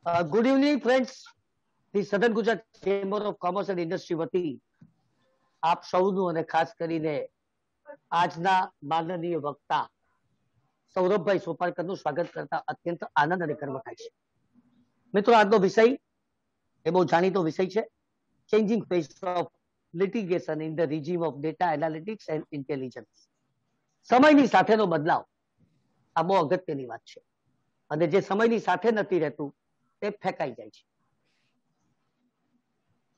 Good evening friends. The સધન Gujarat chamber of commerce and industry વતી આપ સૌનું અને ખાસ કરીને આજના માનનીય વક્તા સૌરભભાઈ સોપાલકરનું સ્વાગત કરતા અત્યંત આનંદ અને ગર્વ થાય છે. મિત્રો, આજનો વિષય એ બહુ જાણીતો વિષય છે, changing face of litigation in the regime of data analytics and intelligence. સમયની સાથેનો બદલાવ આ બહુ અગત્યની વાત છે, અને જે સમયની સાથે નથી રહેતું તે ફેંકાઈ જાય છે.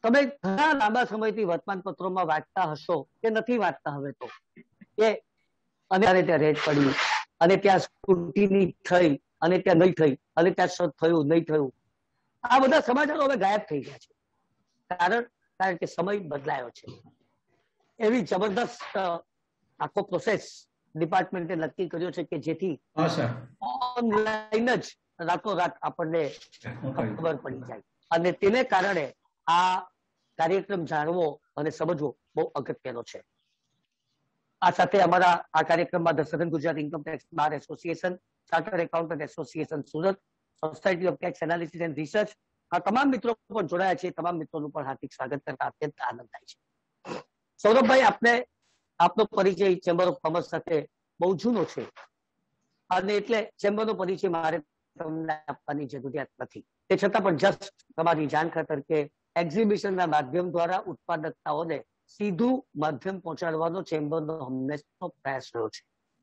તમે ઘણા લાંબા સમયથી વર્તમાન પત્રોમાં વાંચતા હશો કે નથી વાંચતા હવે તો કે અને ત્યાં રેડ પડ્યું અને ત્યાં સ્કૂટીની થઈ અને ત્યાં નહીં થઈ અને ત્યાં થયું નહીં થયું, આ બધા સમાચારો હવે ગાયબ થઈ ગયા છે. કારણ કે સમય બદલાયો છે. એવી જબરદસ્ત આખો પ્રોસેસ ડિપાર્ટમેન્ટે નક્કી કર્યો છે કે જેથી ઓનલાઈન જ રાતોરાત આપણને ખબર પડી જાય, અને તેને કારણે આ કાર્યક્રમ જાણવો અને સમજવો બહુ અગત્યનો છે. આ સાથે અમારા આ કાર્યક્રમમાં ધ સધન Gujarat income tax bar association, chartered accountant association Surat, society of tax analysis and research, આ તમામ મિત્રો પણ જોડાયા છે. તમામ મિત્રોનું પણ હાર્દિક સ્વાગત કરતા અત્યંત આનંદ થાય છે. સૌરભભાઈ, આપનો પરિચય ચેમ્બર ઓફ કોમર્સ સાથે બહુ જૂનો છે, અને એટલે ચેમ્બરનો પરિચય મારે તમને આપવાની જરૂરિયાત નથી. તે છતાં પણ જસ્ટ તમારી જાણ ખાતર કે એક્ઝિબિશનના માધ્યમ દ્વારા ઉત્પાદકતાઓને સીધું માધ્યમ પહોંચાડવાનો ચેમ્બરનો હંમેશનો પ્રયાસ રહ્યો છે.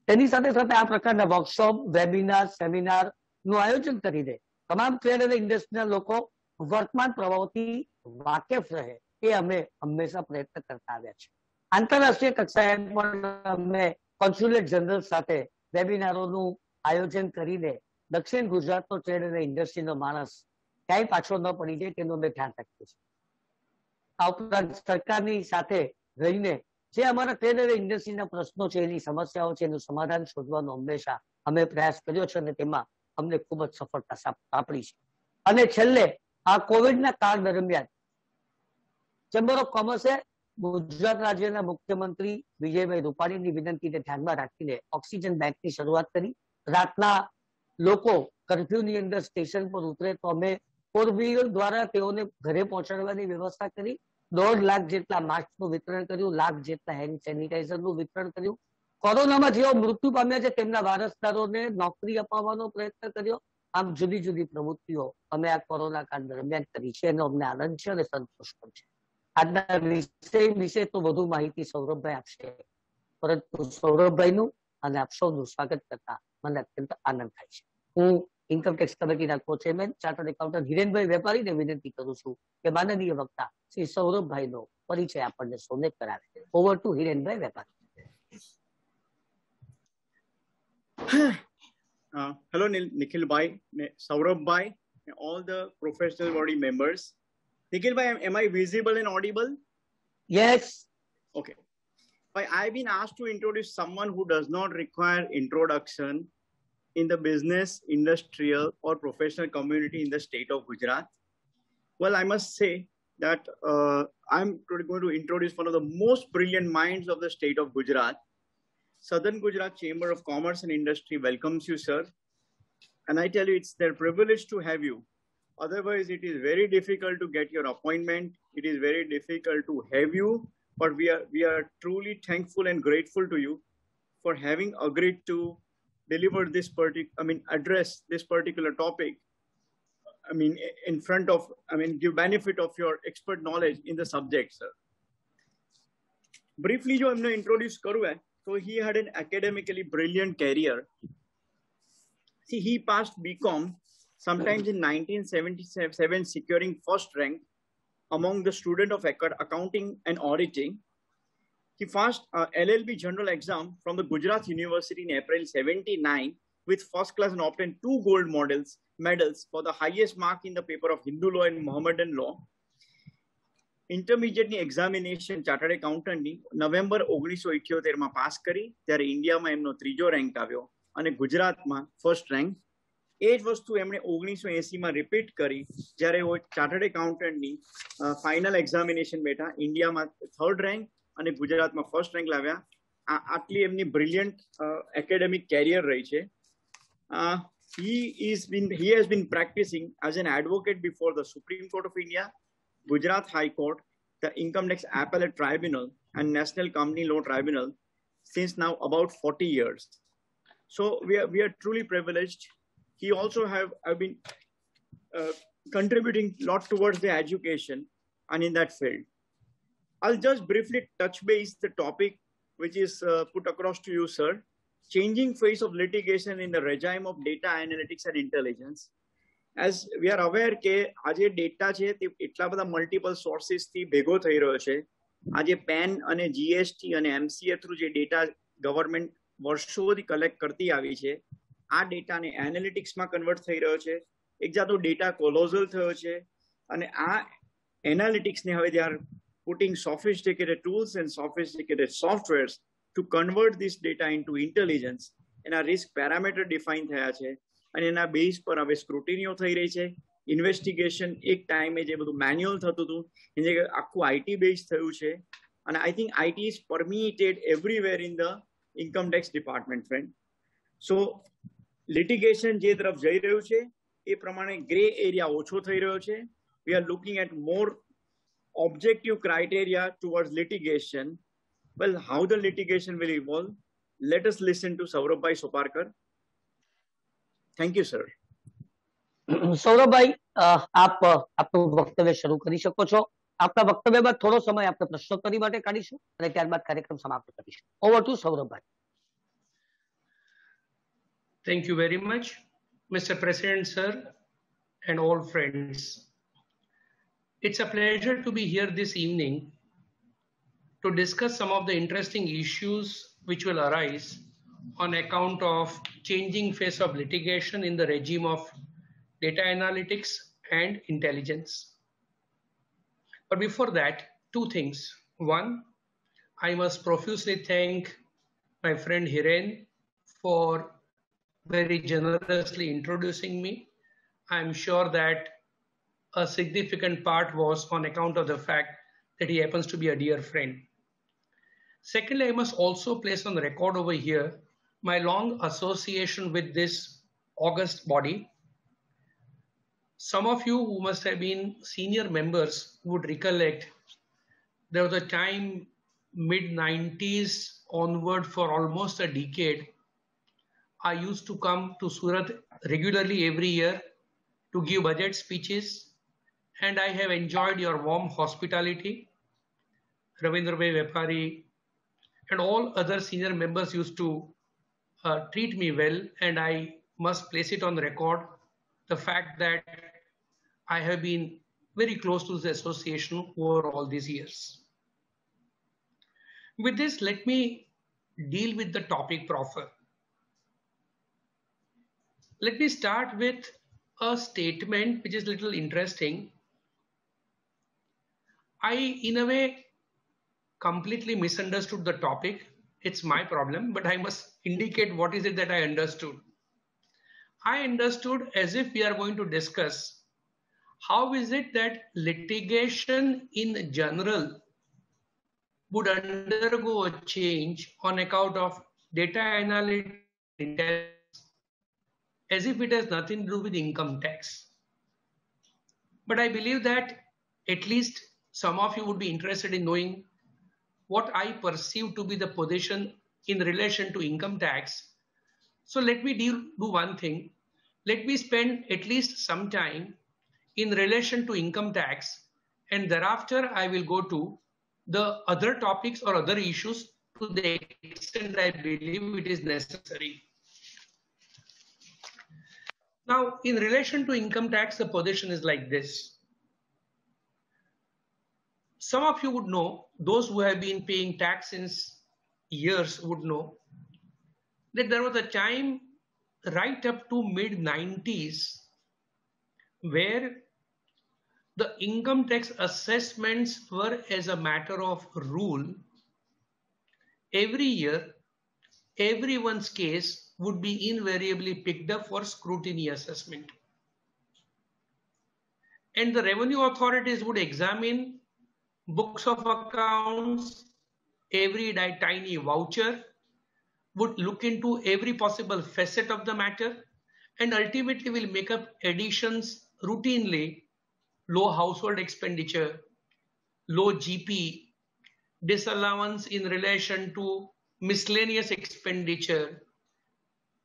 તેની સાથે સાથે આ પ્રકારના વર્કશોપ, વેબિનાર, સેમિનાર નું આયોજન કરીને તમામ ટ્રેડ અને ઇન્ડસ્ટ્રીના લોકો વર્તમાન પ્રવાહોથી વાકેફ રહે એ અમે હંમેશા પ્રયત્ન કરતા આવ્યા છે. આંતરરાષ્ટ્રીય કક્ષાએ પણ અમે કોન્સ્યુલેટ જનરલ સાથે વેબિનારોનું આયોજન કરીને દક્ષિણ ગુજરાતનો ટ્રેડ અને ઇન્ડસ્ટ્રીનો માણસ ક્યાંય પાછો ન પડી જાય તેનું અમે ધ્યાન રાખીએ છીએ. આ ઉપરાંત સરકારની સાથે રહીને જે અમારા ટ્રેડ અને ઇન્ડસ્ટ્રીના પ્રશ્નો છે, એની સમસ્યાઓ છે, એનું સમાધાન શોધવાનો હંમેશા અમે પ્રયાસ કર્યો છે, અને તેમાં અમને ખૂબ જ સફળતા સાંપડી છે. અને છેલ્લે આ કોવિડના કાળ દરમિયાન ચેમ્બર ઓફ કોમર્સે ગુજરાત રાજ્યના મુખ્યમંત્રી વિજયભાઈ રૂપાણીની વિનંતીને ધ્યાનમાં રાખીને ઓક્સિજન બેંકની શરૂઆત કરી. રાતના લોકો કર્ફ્યુની અંદર સ્ટેશન પર ઉતરે તો અમે 4 વ્હીલર દ્વારા તેઓને ઘરે પહોંચાડવાની વ્યવસ્થા કરી. 1.5 લાખ જેટલા માસ્કનું વિતરણ કર્યું, 1 લાખ જેટલા હેન્ડ સેનિટાઈઝરનું વિતરણ કર્યું. કોરોનામાં જેઓ મૃત્યુ પામ્યા છે તેમના વારસદારોને નોકરી અપાવવાનો પ્રયત્ન કર્યો. આમ જુદી જુદી પ્રવૃત્તિઓ અમે આ કોરોના કાળ દરમિયાન કરી છે, એનો અમને આનંદ છે અને સંતોષ પણ છે. આજના વિષય વિશે તો વધુ માહિતી સૌરભભાઈ આપશે, પરંતુ સૌરભભાઈનું અને આપ સૌનું સ્વાગત કરતા મને અત્યંત આનંદ થાય છે. હું ઇન્કમ ટેક્સ કમિટીના કો-ચેરમેન ચાર્ટર્ડ એકાઉન્ટન્ટ હિરેનભાઈ વેપારીને વિનંતી કરું છું કે માનનીય વક્તા શ્રી સૌરભભાઈનો પરિચય આપણને સૌને કરાવે. ઓવર ટુ હિરેનભાઈ વેપારી. Hello Nikhil bhai, Saurabh bhai, and all the professional body members. Nikhil bhai, am I visible and audible? Yes. Okay. Bhai, I've been asked to introduce someone who does not require introduction in the business, industrial or professional community in the state of Gujarat. Well, I must say that I'm going to introduce one of the most brilliant minds of the state of Gujarat. Southern Gujarat Chamber of Commerce and Industry welcomes you, sir. And I tell you, it's their privilege to have you. Otherwise, it is very difficult to get your appointment. It is very difficult to have you. But we are truly thankful and grateful to you for having agreed to deliver this address this particular topic. In front of, give benefit of your expert knowledge in the subject, sir. Briefly, jo humne introduce karu hai. So he had an academically brilliant career. See, he passed BCom sometimes in 1977, securing first rank among the student of accounting and auditing. He passed LLB general exam from the Gujarat University in April 79 with first class and obtained 2 gold medals for the highest mark in the paper of Hindu law and Mohammedan law. ઇન્ટરમીડિયેટની examination chartered એકાઉન્ટન્ટની November 1978માં pass કરી, ત્યારે ઇન્ડિયામાં એમનો 3જો rank આવ્યો અને ગુજરાતમાં ફર્સ્ટ રેન્ક. એ જ વસ્તુ એમણે 1980માં રિપીટ કરી, જ્યારે ચાર્ટર્ડ એકાઉન્ટન્ટની ફાઇનલ એક્ઝામિનેશન બેઠા, ઇન્ડિયામાં 3rd રેન્ક અને ગુજરાતમાં ફર્સ્ટ રેન્ક લાવ્યા. આટલી એમની બ્રિલિયન્ટ એકેડેમિક કેરિયર રહી છે. he has been practicing as an advocate before the Supreme Court of India, Gujarat High Court, the Income Tax Appellate Tribunal, and National Company Law Tribunal since now about 40 years. So we are truly privileged. He also have been contributing a lot towards the education and in that field. I'll just briefly touch base the topic which is put across to you, sir. Changing face of litigation in the regime of data analytics and intelligence. As we are aware કે આજે data છે તે એટલા બધા multiple sources થી ભેગો થઈ રહ્યો છે. આજે પેન અને જીએસટી અને એમસીએ થ્રુ જે ડેટા ગવર્મેન્ટ વર્ષોથી કલેક્ટ કરતી આવી છે, આ ડેટાને એનાલિટિક્સમાં કન્વર્ટ થઈ રહ્યો છે. એક જાતનો ડેટા કોલોઝલ થયો છે અને આ એનાલિટિક્સને હવે they are putting sophisticated tools and sophisticated softwares to convert this data into intelligence. એના risk parameter define થયા છે અને એના બેઝ પર હવે સ્ક્રુટિનીઓ થઈ રહી છે. ઇન્વેસ્ટિગેશન એક ટાઈમે જે બધું મેન્યુઅલ થતું હતું એને આખું આઈટી બેઝ થયું છે અને I think IT is permitted everywhere in the income tax department friend. So litigation જે તરફ જઈ રહ્યું છે એ પ્રમાણે ગ્રે એરિયા ઓછો થઈ રહ્યો છે. We are looking at more objective criteria towards litigation. Well, how the litigation will evolve, let us listen to Saurabhbhai Soparkar. Thank you, sir. Saurabhbhai, આપ આપનું વક્તવ્ય શરૂ કરી શકો છો. આપના વક્તવ્ય બાદ થોડો સમય આપણે પ્રશ્નોત્તરી માટે કાઢીશું અને ત્યારબાદ કાર્યક્રમ સમાપ્ત કરીશું. Over to Saurabhbhai. Thank you very much, Mr. President, sir, and all friends. It's a pleasure to be here this evening to discuss some of the interesting issues which will arise on account of changing face of litigation in the regime of data analytics and intelligence. But before that, two things. One, I must profusely thank my friend Hiren for very generously introducing me. I'm sure that a significant part was on account of the fact that he happens to be a dear friend. Secondly, I must also place on the record over here my long association with this august body. Some of you who must have been senior members would recollect there was a time mid-90s onward for almost a decade. I used to come to Surat regularly every year to give budget speeches, and I have enjoyed your warm hospitality. Ravindra Bhai Vepari and all other senior members used to treat me well, and I must place it on the record the fact that I have been very close to this association over all these years. With this, let me deal with the topic proper. Let me start with a statement which is a little interesting. I, in a way, completely misunderstood the topic. It's my problem, but I must indicate what is it that I understood. I understood as if we are going to discuss how is it that litigation in general would undergo a change on account of data analytics, as if it has nothing to do with income tax. But I believe that at least some of you would be interested in knowing what I perceive to be the position in relation to income tax. So let me do one thing. Let me spend at least some time in relation to income tax, and thereafter I will go to the other topics or other issues to the extent I believe it is necessary. Now, in relation to income tax, the position is like this. Some of you would know, those who have been paying tax since years would know, that there was a time right up to mid-90s where the income tax assessments were, as a matter of rule, every year, everyone's case would be invariably picked up for scrutiny assessment. And the revenue authorities would examine books of accounts, every tiny voucher, would look into every possible facet of the matter, and ultimately will make up additions routinely, low household expenditure, low GP, disallowance in relation to miscellaneous expenditure,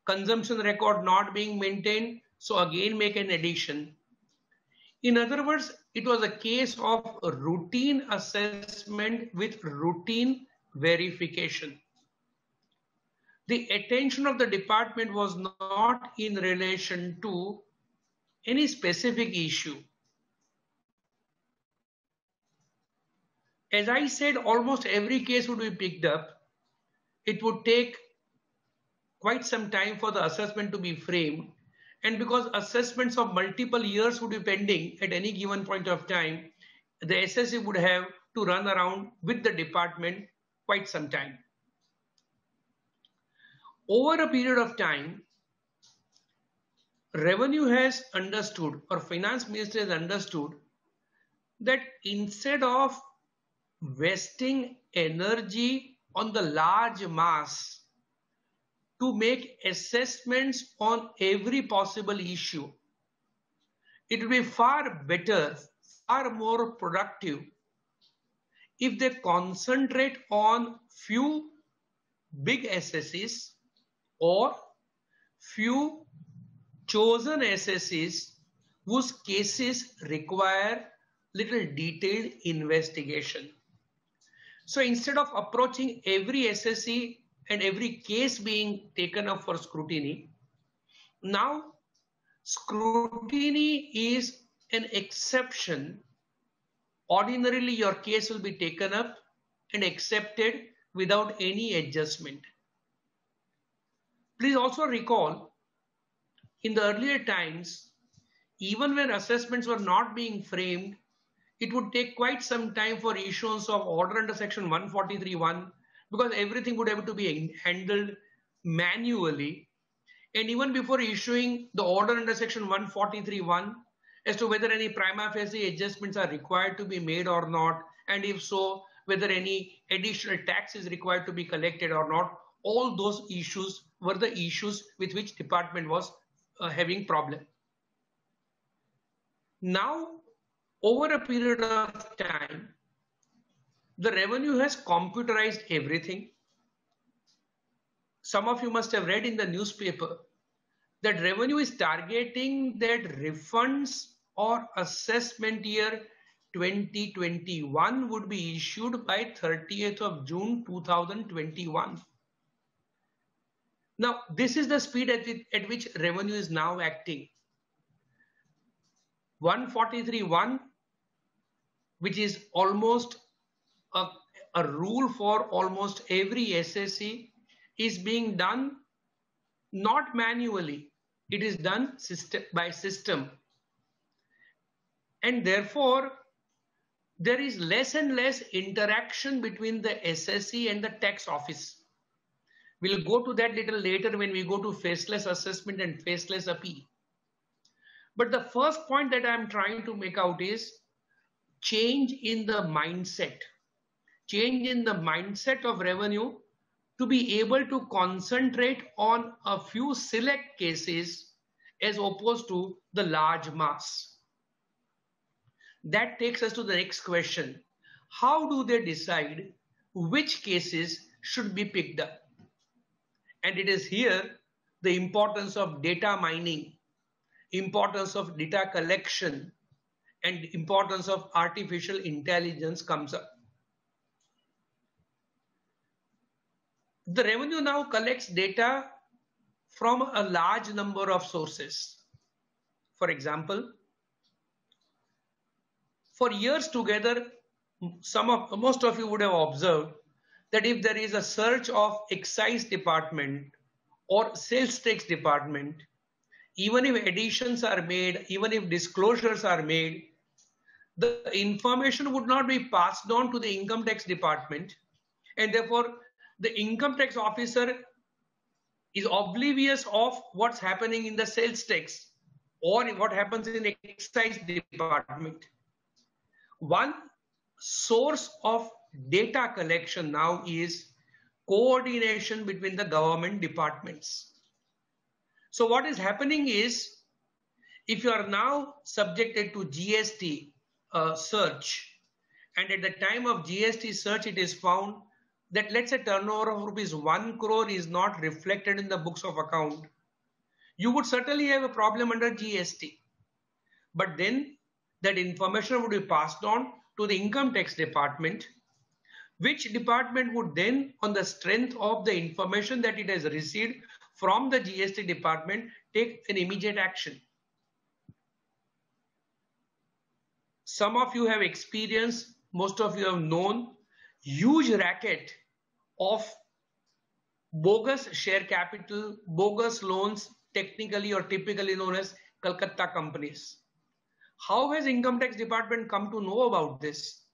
consumption record not being maintained, so again make an addition. In other words, it was a case of a routine assessment with routine verification. The attention of the department was not in relation to any specific issue. As I said, almost every case would be picked up. It would take quite some time for the assessment to be framed. And because assessments of multiple years would be pending at any given point of time, the SSC would have to run around with the department quite some time. Over a period of time, revenue has understood, or finance ministry has understood, that instead of wasting energy on the large mass to make assessments on every possible issue, it would be far better, far more productive if they concentrate on few big SSCs or few chosen SSCs whose cases require little detailed investigation. So instead of approaching every SSC and every case being taken up for scrutiny, now scrutiny is an exception. Ordinarily, your case will be taken up and accepted without any adjustment. Please also recall, in the earlier times, even when assessments were not being framed, it would take quite some time for issuance of order under section 143(1) because everything would have to be handled manually. And even before issuing the order under section 143(1) as to whether any prima facie adjustments are required to be made or not, and if so, whether any additional tax is required to be collected or not, all those issues were the issues with which department was having problem. Now, over a period of time, the revenue has computerized everything. Some of you must have read in the newspaper that revenue is targeting that refunds or assessment year 2021 would be issued by 30th of June 2021. Now, this is the speed at which revenue is now acting. 143(1), which is almost a rule for almost every SSC, is being done not manually. It is done by system. And therefore, there is less and less interaction between the SSC and the tax office. We'll go to that little later when we go to faceless assessment and faceless appeal. But the first point that I'm trying to make out is change in the mindset. Change in the mindset of revenue to be able to concentrate on a few select cases as opposed to the large mass. That takes us to the next question. How do they decide which cases should be picked up? And it is here the importance of data mining, importance of data collection, and importance of artificial intelligence comes up. The revenue now collects data from a large number of sources. For example, for years together, most of you would have observed that if there is a search of excise department or sales tax department, even if additions are made, even if disclosures are made, the information would not be passed on to the income tax department, and therefore the income tax officer is oblivious of what's happening in the sales tax or what happens in the excise department. One source of data collection now is coordination between the government departments. So what is happening is, if you are now subjected to GST search, and at the time of GST search it is found that, let's say, turnover of rupees 1 crore is not reflected in the books of account, you would certainly have a problem under GST. But then that information would be passed on to the income tax department, which department would then, on the strength of the information that it has received from the GST department, take an immediate action. Some of you have experienced, most of you have known, huge racket of bogus share capital, bogus loans, technically or typically known as Calcutta companies. How has income tax department come to know about this?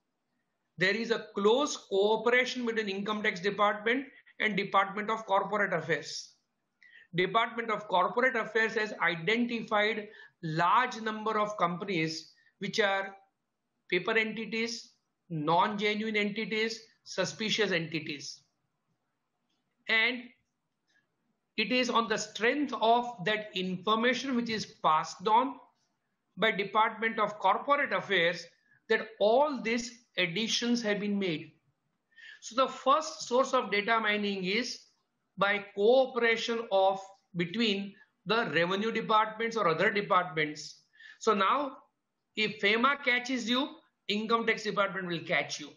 There is a close cooperation between income tax department and Department of Corporate Affairs. Department of Corporate Affairs has identified large number of companies which are paper entities, non-genuine entities, suspicious entities. And it is on the strength of that information which is passed on by Department of Corporate Affairs that all these additions have been made. So the first source of data mining is by cooperation of between the revenue departments or other departments. So now if FEMA catches you, income tax department will catch you.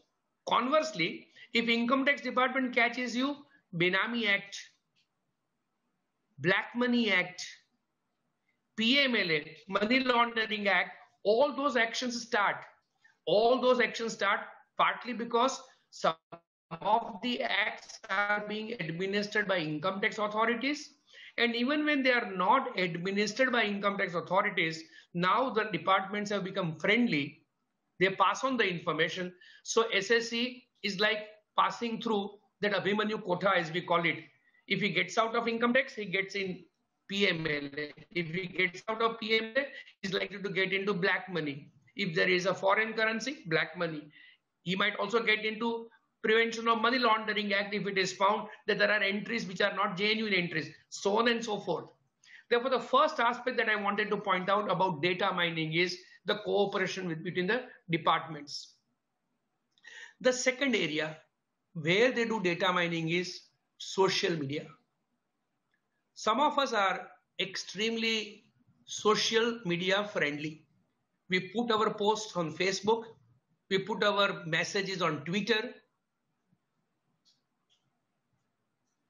Conversely, if income tax department catches you, Benami Act, Black Money Act, PMLA, Money Laundering Act, all those actions start. All those actions start partly because some of the acts are being administered by income tax authorities, and even when they are not administered by income tax authorities, now the departments have become friendly. They pass on the information. So SSC is like passing through that Abhimanyu quota, as we call it. If he gets out of income tax, he gets in PMLA. If he gets out of PMLA, he's likely to get into black money. If there is a foreign currency, black money. He might also get into Prevention of Money Laundering Act if it is found that there are entries which are not genuine entries, so on and so forth. Therefore, the first aspect that I wanted to point out about data mining is the cooperation between the departments. The second area where they do data mining is social media. Some of us are extremely social media friendly. We put our posts on Facebook, we put our messages on Twitter.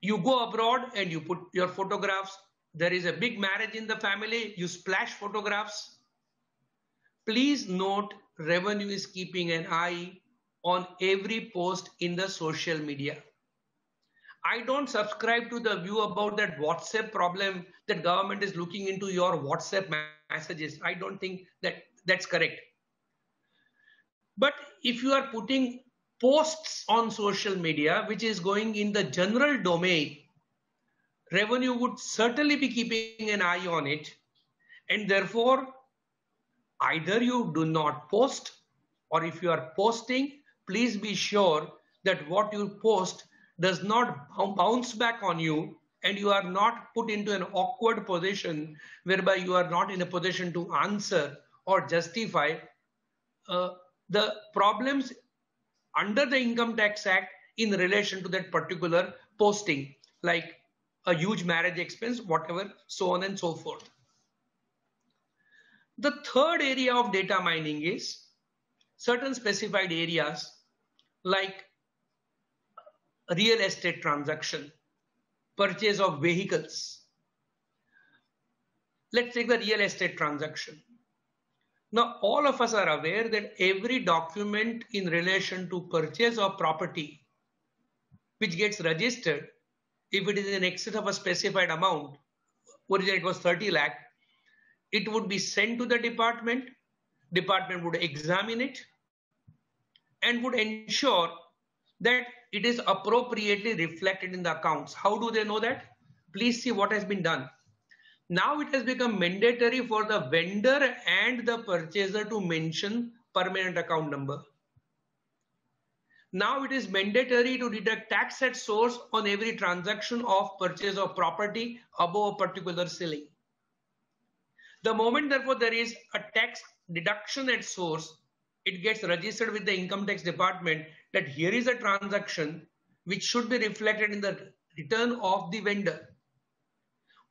You go abroad and you put your photographs. There is a big marriage in the family, you splash photographs. Please note, revenue is keeping an eye on every post in the social media. I don't subscribe to the view about that WhatsApp problem that government is looking into your WhatsApp messages. I don't think that that's correct. But if you are putting posts on social media, which is going in the general domain, revenue would certainly be keeping an eye on it. And therefore, either you do not post, or if you are posting, please be sure that what you post does not bounce back on you and you are not put into an awkward position whereby you are not in a position to answer or justify the problems under the Income Tax Act in relation to that particular posting, like a huge marriage expense, whatever, so on and so forth. The third area of data mining is certain specified areas like real estate transaction, purchase of vehicles. Let's take the real estate transaction. Now, all of us are aware that every document in relation to purchase of property which gets registered, if it is in excess of a specified amount, originally it was 30 lakh, it would be sent to the department. Department would examine it and would ensure that it is appropriately reflected in the accounts. How do they know that? Please see what has been done. Now it has become mandatory for the vendor and the purchaser to mention permanent account number. Now it is mandatory to deduct tax at source on every transaction of purchase of property above a particular ceiling. The moment, therefore, there is a tax deduction at source, it gets registered with the income tax department that here is a transaction which should be reflected in the return of the vendor.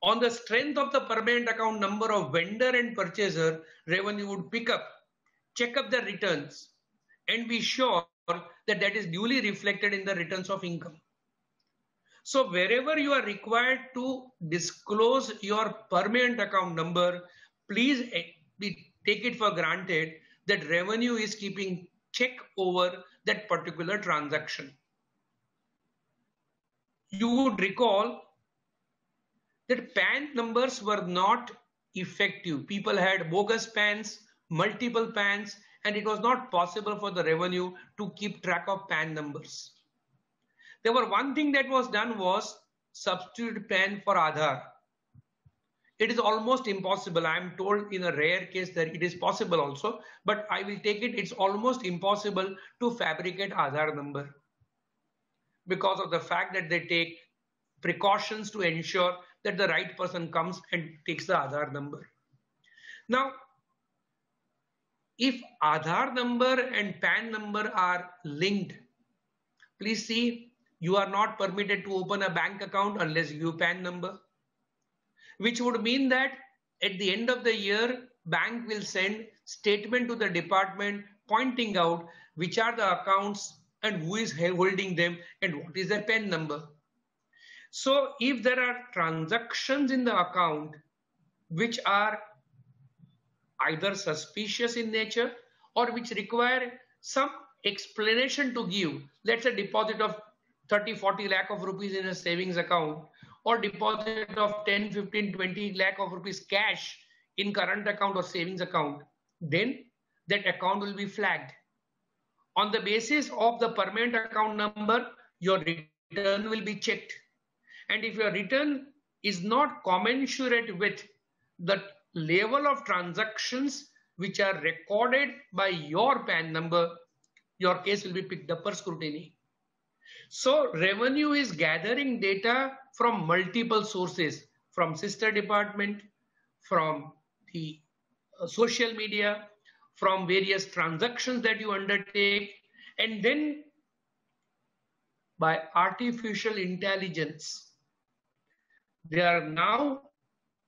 On the strength of the permanent account number of vendor and purchaser, revenue would check up the returns and be sure that that is duly reflected in the returns of income. So wherever you are required to disclose your permanent account number, please take it for granted that revenue is keeping check over that particular transaction. You would recall that PAN numbers were not effective. People had bogus PANs, multiple PANs, and it was not possible for the revenue to keep track of PAN numbers. There were one thing that was done was substitute PAN for Aadhaar. It is almost impossible. I am told in a rare case that it is possible also, but I will take it. It's almost impossible to fabricate Aadhaar number because of the fact that they take precautions to ensure that the right person comes and takes the Aadhaar number. Now, if Aadhaar number and PAN number are linked, please see, you are not permitted to open a bank account unless you give PAN number, which would mean that at the end of the year, bank will send statement to the department pointing out which are the accounts and who is holding them and what is their PAN number. So if there are transactions in the account which are either suspicious in nature or which require some explanation to give, let's say deposit of 30-40 lakh of rupees in a savings account or deposit of 10-15-20 lakh of rupees cash in current account or savings account, then that account will be flagged. On the basis of the permanent account number, your return will be checked. And if your return is not commensurate with the level of transactions which are recorded by your PAN number, your case will be picked up for scrutiny. So revenue is gathering data from multiple sources, from sister department, from the social media, from various transactions that you undertake, and then by artificial intelligence, they are now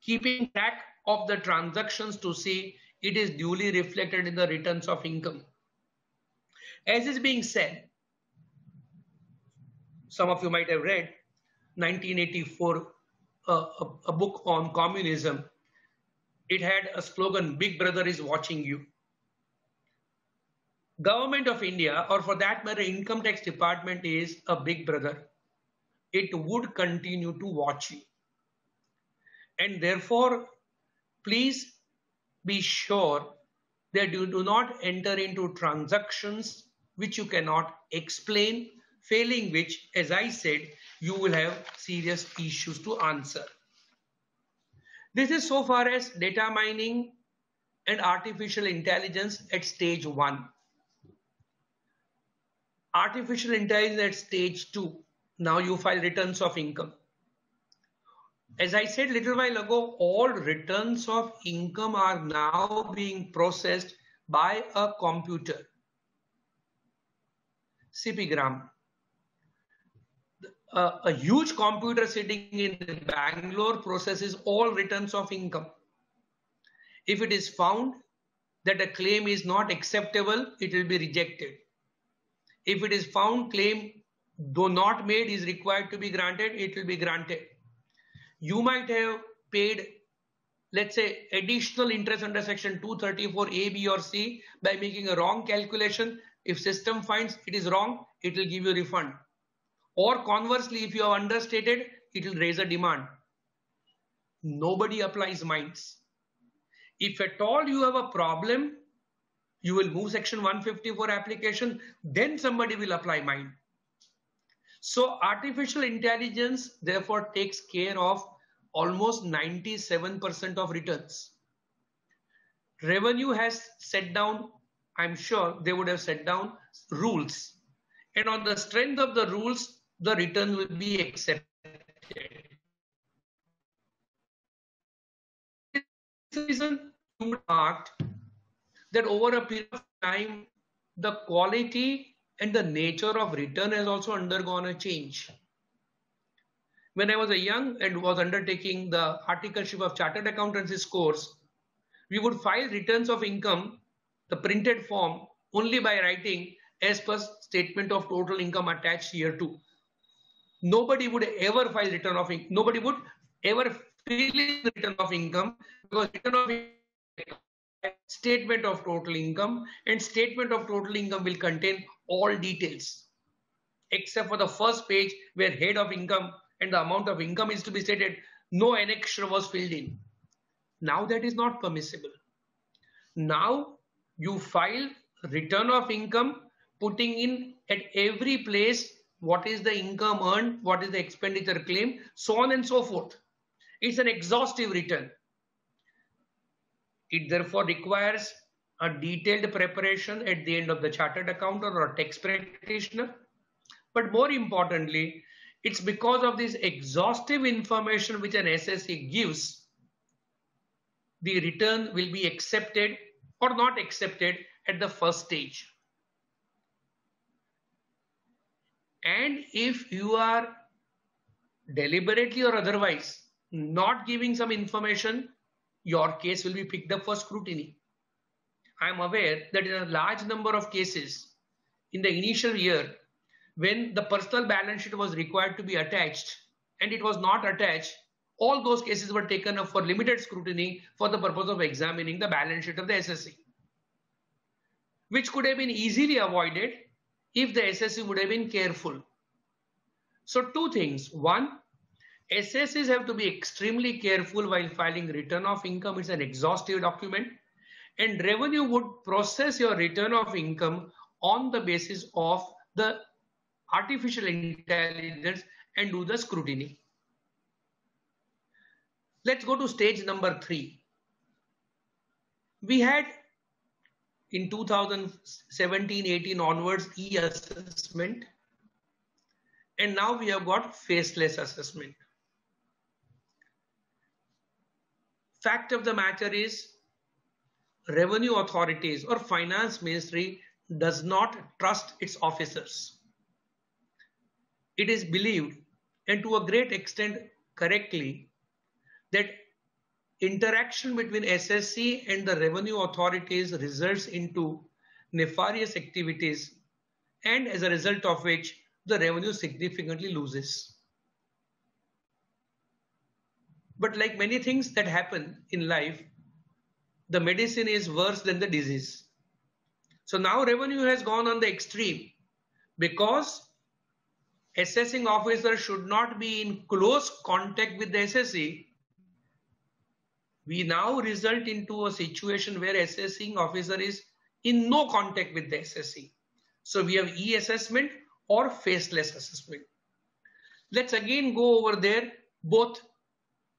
keeping track of the transactions to see it is duly reflected in the returns of income. As is being said, some of you might have read 1984, a book on communism. It had a slogan, Big Brother is watching you. Government of India, or for that matter, income tax department is a big brother. It would continue to watch you. And therefore, please be sure that you do not enter into transactions which you cannot explain, failing which, as I said, you will have serious issues to answer. This is so far as data mining and artificial intelligence at stage 1. Artificial intelligence at stage 2. Now you file returns of income. As I said a little while ago, all returns of income are now being processed by a computer. CPgram. A huge computer sitting in Bangalore processes all returns of income. If it is found that a claim is not acceptable, it will be rejected. If it is found claim though not made is required to be granted, it will be granted. You might have paid, let's say, additional interest under section 234 A, B or C by making a wrong calculation. If system finds it is wrong, it will give you a refund. Or conversely, if you have understated, it will raise a demand. Nobody applies mines. If at all you have a problem, you will move section 154 application, then somebody will apply mine. So artificial intelligence therefore takes care of almost 97% of returns. Revenue has set down, I'm sure they would have set down rules. and on the strength of the rules, the return will be accepted. This reason you marked that over a period of time, the quality and the nature of return has also undergone a change. When I was a young and was undertaking the articleship of chartered accountancy course, we would file returns of income, the printed form, only by writing as per statement of total income attached here too. Nobody would ever file return of income. Nobody would ever fill in the return of income, because return of income, statement of total income, and statement of total income will contain all details except for the first page where head of income and the amount of income is to be stated. No annexure was filled in. Now that is not permissible. Now you file return of income, putting in at every place what is the income earned, what is the expenditure claimed, so on and so forth. It's an exhaustive return. It therefore requires a detailed preparation at the end of the chartered accountant or a tax practitioner. But more importantly, it's because of this exhaustive information which an SSE gives, the return will be accepted or not accepted at the first stage. And if you are deliberately or otherwise not giving some information, your case will be picked up for scrutiny. I am aware that in a large number of cases in the initial year, when the personal balance sheet was required to be attached and it was not attached, all those cases were taken up for limited scrutiny for the purpose of examining the balance sheet of the SSE, which could have been easily avoided if the SSE would have been careful. So two things. One, SSEs have to be extremely careful while filing return of income. It's an exhaustive document, and revenue would process your return of income on the basis of the artificial intelligence and do the scrutiny. Let's go to stage number 3. We had in 2017-18 onwards e-assessment, and now we have got faceless assessment. Fact of the matter is, revenue authorities or finance ministry does not trust its officers. It is believed, and to a great extent correctly, that interaction between SSE and the revenue authorities results into nefarious activities, and as a result of which the revenue significantly loses. But like many things that happen in life, the medicine is worse than the disease. So now revenue has gone on the extreme, because assessing officer should not be in close contact with the SSE. We now result into a situation where assessing officer is in no contact with the SSE. So we have e-assessment or faceless assessment. Let's again go over there, both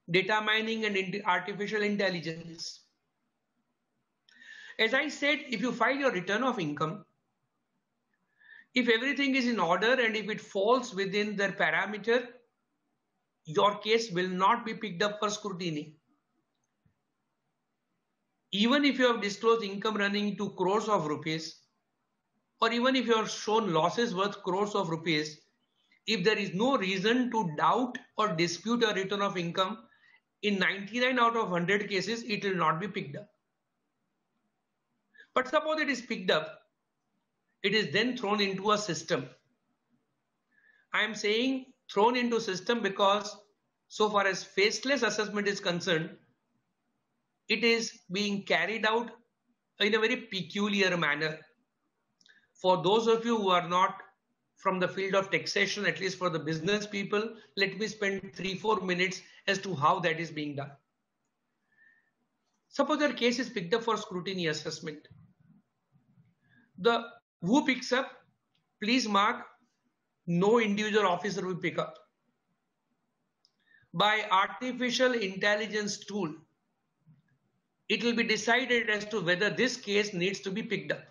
data mining and artificial intelligence. As I said, if you file your return of income, if everything is in order and if it falls within their parameter, your case will not be picked up for scrutiny. Even if you have disclosed income running to crores of rupees, or even if you have shown losses worth crores of rupees, if there is no reason to doubt or dispute a return of income, in 99 out of 100 cases, it will not be picked up. But suppose it is picked up, it is then thrown into a system. I am saying thrown into system because so far as faceless assessment is concerned, it is being carried out in a very peculiar manner. For those of you who are not from the field of taxation, at least for the business people, let me spend 3-4 minutes as to how that is being done. Suppose your case is picked up for scrutiny assessment. The who picks up, please mark, no individual officer will pick up. By artificial intelligence tool, it will be decided as to whether this case needs to be picked up.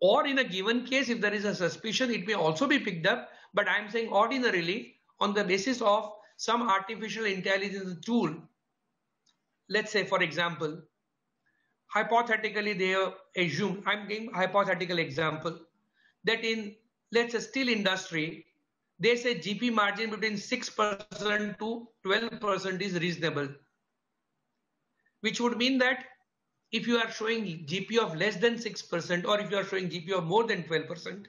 Or in a given case, if there is a suspicion, it may also be picked up. But I'm saying ordinarily on the basis of some artificial intelligence tool. Let's say, for example, hypothetically they have assumed, I'm giving hypothetical example, that in, let's say, steel industry, they say GP margin between 6% to 12% is reasonable, which would mean that if you are showing GP of less than 6% or if you are showing GP of more than 12%,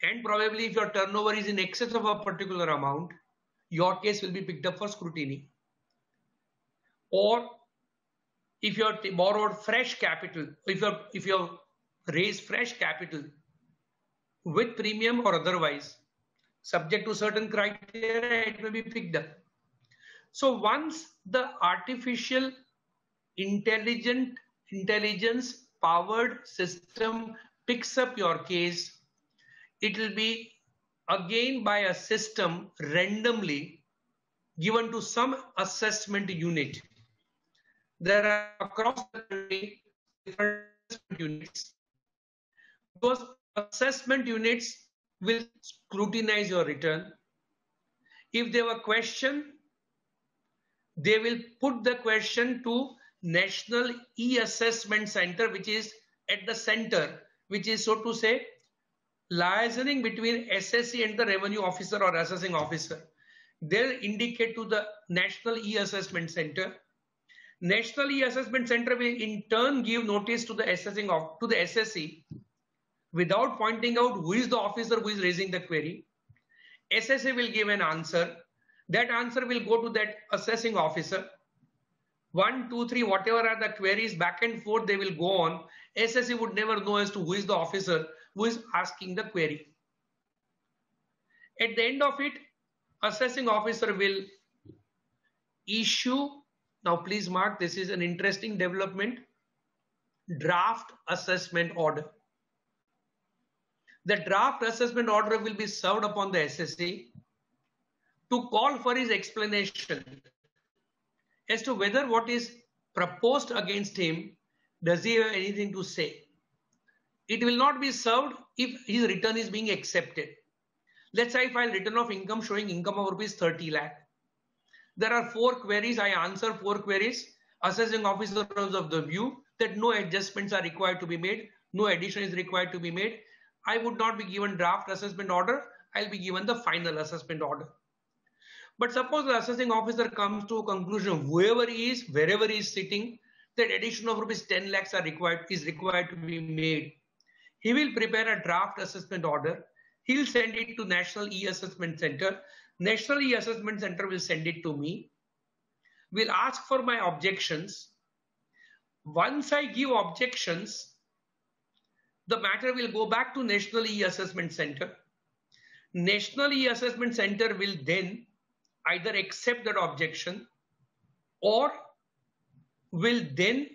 and probably if your turnover is in excess of a particular amount, your case will be picked up for scrutiny. Or if you have borrowed fresh capital, if you have raised fresh capital with premium or otherwise, subject to certain criteria, it may be picked up. So once the artificial intelligence powered system picks up your case, it will be again by a system randomly given to some assessment unit. There are across the country different assessment units. Those assessment units will scrutinize your return. If they have a question, they will put the question to National E-Assessment Center, which is at the center, which is, so to say, liaisoning between SSC and the revenue officer or assessing officer. They'll indicate to the National E-Assessment Center. National E-Assessment Center will in turn give notice to the SSC without pointing out who is the officer who is raising the query. SSC will give an answer. That answer will go to that assessing officer. 1, 2, 3, whatever are the queries, back and forth they will go on. SSC would never know as to who is the officer who is asking the query. At the end of it, assessing officer will issue, now please mark, this is an interesting development, draft assessment order. The draft assessment order will be served upon the SSC to call for his explanation as to whether what is proposed against him, does he have anything to say. It will not be served if his return is being accepted. Let's say I file return of income showing income of rupees 30 lakh. There are 4 queries, I answer 4 queries. Assessing officer is of the view that no adjustments are required to be made, no addition is required to be made. I would not be given draft assessment order, I'll be given the final assessment order. But suppose the assessing officer comes to a conclusion, whoever he is, wherever he is sitting, that addition of rupees 10 lakhs is required to be made. He will prepare a draft assessment order. He'll send it to National E-Assessment Center. National E-Assessment Center will send it to me. We'll ask for my objections. Once I give objections, the matter will go back to National E-Assessment Center. National E-Assessment Center will then either accept that objection or will then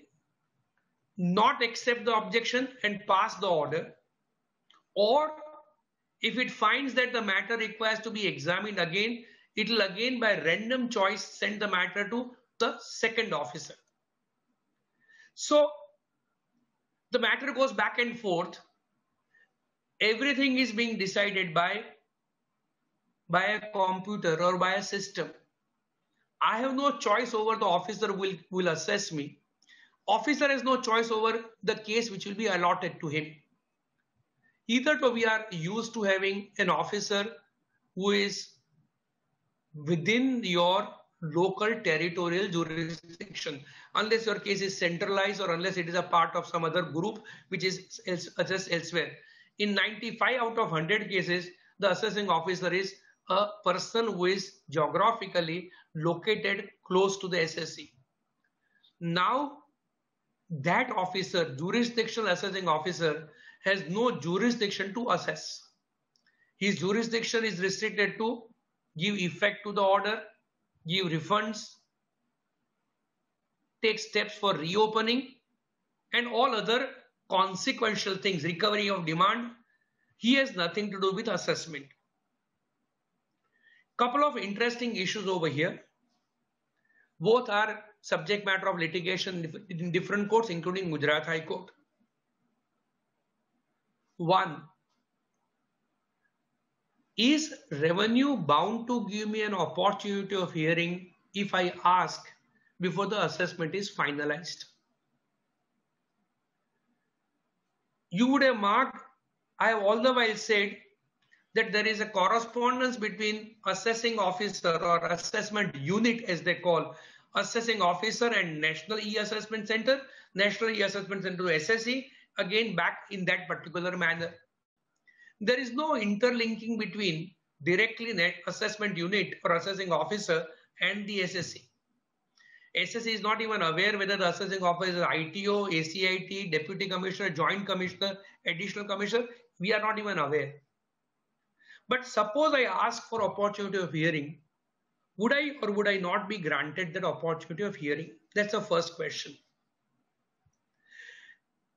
not accept the objection and pass the order, or if it finds that the matter requires to be examined again, it will again by random choice send the matter to the second officer. So the matter goes back and forth. Everything is being decided by a computer or by a system. I have no choice over the officer who will assess me. Officer has no choice over the case which will be allotted to him. Either we are used to having an officer who is within your local territorial jurisdiction, unless your case is centralized or unless it is a part of some other group which is just elsewhere. In 95 out of 100 cases, the assessing officer is a person who is geographically located close to the SSC. Now, that officer, jurisdictional assessing officer, has no jurisdiction to assess. His jurisdiction is restricted to give effect to the order, give refunds, take steps for reopening, and all other consequential things, recovery of demand. He has nothing to do with assessment. Couple of interesting issues over here. Both are subject matter of litigation in different courts, including Gujarat High Court. One, is revenue bound to give me an opportunity of hearing if I ask before the assessment is finalized? You would have marked, I have all the while said that there is a correspondence between assessing officer or assessment unit, as they call, assessing officer and National E-Assessment Center, National E-Assessment Center to SSE, again back in that particular manner. There is no interlinking between directly assessment unit or assessing officer and the SSE. SSE is not even aware whether the assessing officer is ITO, ACIT, Deputy Commissioner, Joint Commissioner, Additional Commissioner. We are not even aware. But suppose I ask for opportunity of hearing, would I or would I not be granted that opportunity of hearing? That's the first question.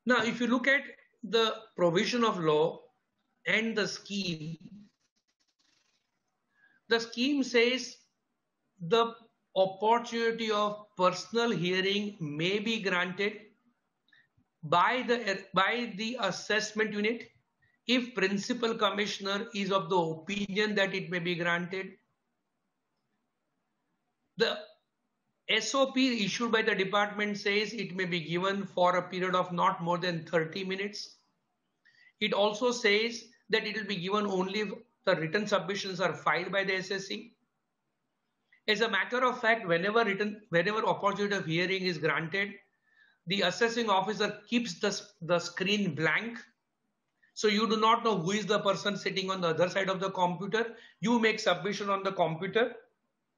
Now, if you look at the provision of law and the scheme says the opportunity of personal hearing may be granted by the assessment unit if principal commissioner is of the opinion that it may be granted. The SOP issued by the department says it may be given for a period of not more than 30 minutes. It also says that it will be given only if the written submissions are filed by the SSE. As a matter of fact, whenever opportunity of hearing is granted, the assessing officer keeps the screen blank. So you do not know who is the person sitting on the other side of the computer. You make submission on the computer.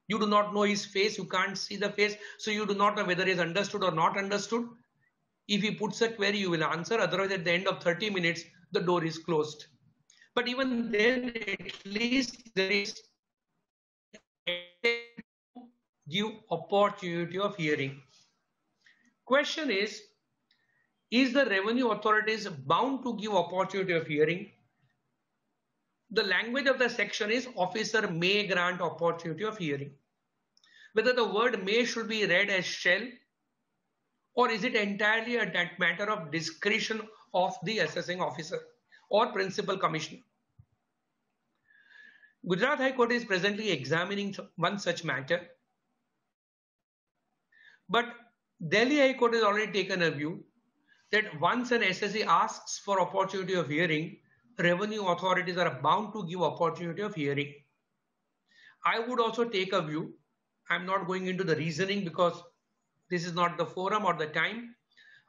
You do not know his face. You can't see the face. So you do not know whether he is understood or not understood. If he puts a query, you will answer. Otherwise, at the end of 30 minutes, the door is closed. But even then, at least there is give opportunity of hearing. Question is the revenue authorities bound to give opportunity of hearing? The language of the section is officer may grant opportunity of hearing. Whether the word may should be read as shall, or is it entirely a matter of discretion of the assessing officer or principal commissioner? Gujarat High Court is presently examining one such matter, but Delhi High Court has already taken a view that once an SSE asks for opportunity of hearing, revenue authorities are bound to give opportunity of hearing. I would also take a view, I'm not going into the reasoning because this is not the forum or the time.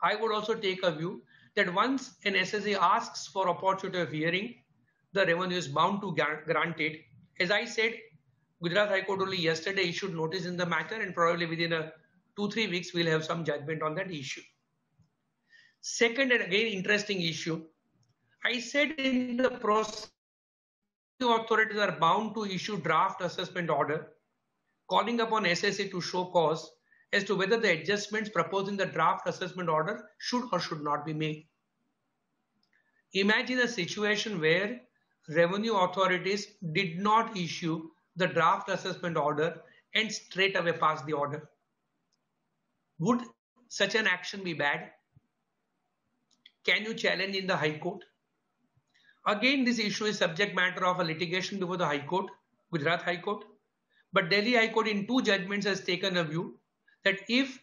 I would also take a view that once an SSE asks for opportunity of hearing, the revenue is bound to grant it. As I said, Gujarat High Court only yesterday issued notice in the matter, and probably within 2-3 weeks we'll have some judgment on that issue. Second, and again interesting issue, I said in the process, authorities are bound to issue draft assessment order calling upon SSE to show cause as to whether the adjustments proposed in the draft assessment order should or should not be made. Imagine a situation where revenue authorities did not issue the draft assessment order and straight away pass the order. Would such an action be bad? Can you challenge in the High Court? Again, this issue is subject matter of a litigation before the High Court, Gujarat High Court. But Delhi High Court in 2 judgments has taken a view that if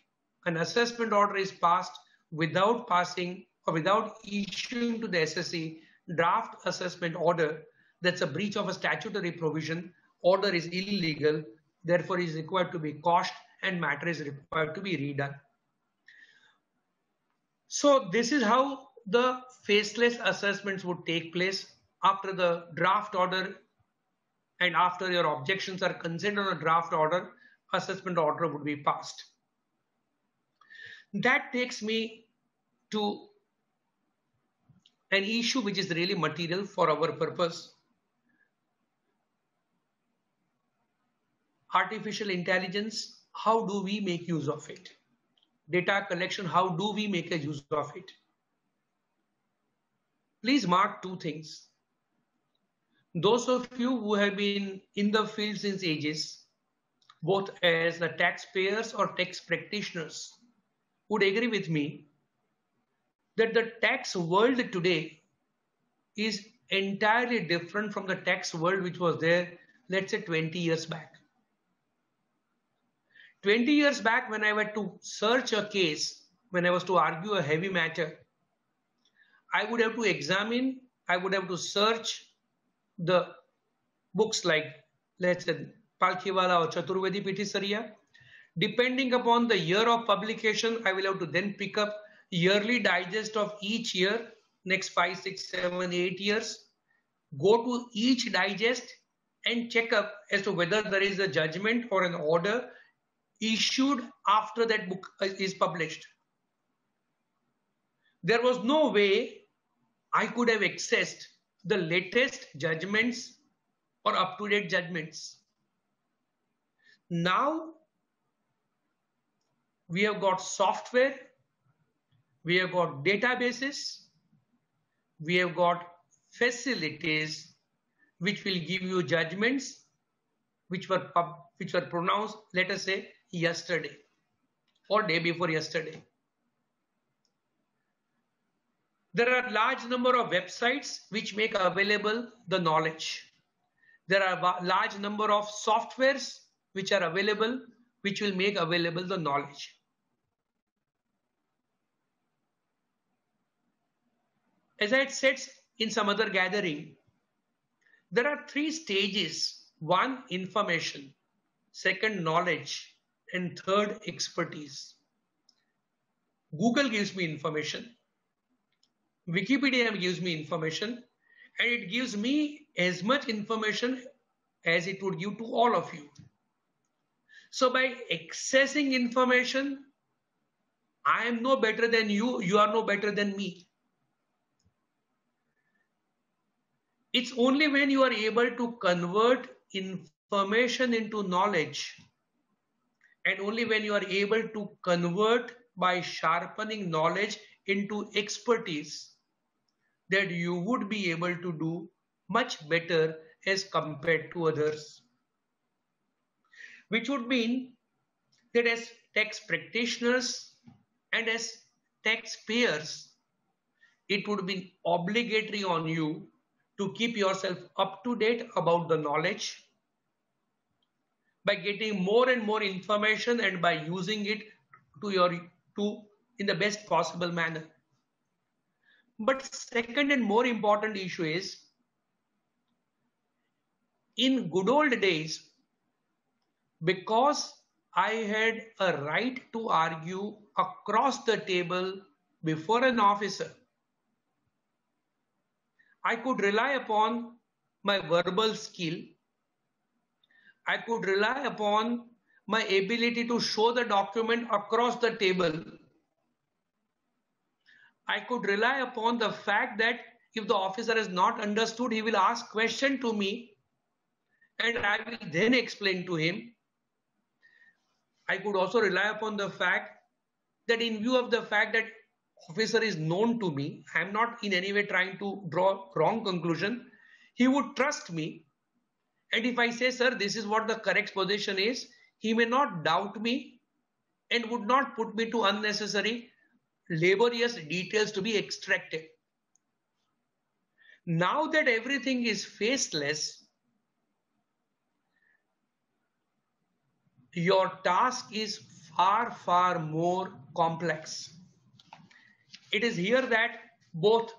an assessment order is passed without passing or without issuing to the SSE draft assessment order, that's a breach of a statutory provision. Order is illegal, therefore is required to be quashed and matter is required to be redone. So this is how the faceless assessments would take place after the draft order and after your objections are considered on a draft order, assessment order would be passed. That takes me to an issue which is really material for our purpose. Artificial intelligence, how do we make use of it? Data collection, how do we make a use of it? Please mark 2 things. Those of you who have been in the field since ages, both as the taxpayers or tax practitioners, would agree with me that the tax world today is entirely different from the tax world which was there, let's say 20 years back. 20 years back, when I were to search a case, when I was to argue a heavy matter, I would have to examine, I would have to search the books like, let's say, Palkhiwala or Chaturvedi Pitisariya. Depending upon the year of publication, I will have to then pick up yearly digest of each year, next 5, 6, 7, 8 years, go to each digest and check up as to whether there is a judgment or an order issued after that book is published. There was no way I could have accessed the latest judgments or up-to-date judgments. Now we have got software, we have got databases, we have got facilities which will give you judgments which were pronounced, let us say, yesterday or day before yesterday. There are large number of websites which make available the knowledge. There are large number of softwares which are available, which will make available the knowledge. As I had said in some other gathering, there are 3 stages. 1, information. 2nd, knowledge. And 3rd, expertise. Google gives me information. Wikipedia gives me information. And it gives me as much information as it would give to all of you. So by accessing information, I am no better than you, you are no better than me. It's only when you are able to convert information into knowledge, and only when you are able to convert by sharpening knowledge into expertise, that you would be able to do much better as compared to others. Which would mean that as tax practitioners and as taxpayers, it would be obligatory on you to keep yourself up to date about the knowledge by getting more and more information and by using it in the best possible manner. But second and more important issue is, in good old days, because I had a right to argue across the table before an officer, I could rely upon my verbal skill. I could rely upon my ability to show the document across the table. I could rely upon the fact that if the officer has not understood, he will ask question to me and I will then explain to him. I could also rely upon the fact that in view of the fact that officer is known to me, I am not in any way trying to draw wrong conclusion, he would trust me. And if I say, sir, this is what the correct position is, he may not doubt me and would not put me to unnecessary laborious details to be extracted. Now that everything is faceless, your task is far, far more complex. It is here that both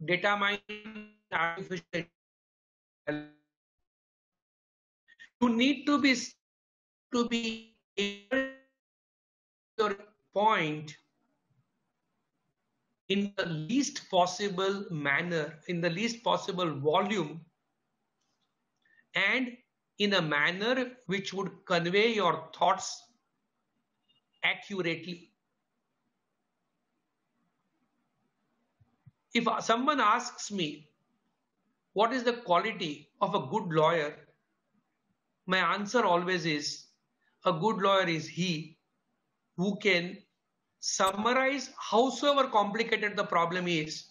data mining, artificial intelligence, you need to be able to your point in the least possible manner, in the least possible volume, and in a manner which would convey your thoughts accurately. If someone asks me, what is the quality of a good lawyer? My answer always is, a good lawyer is he who can summarize howsoever complicated the problem is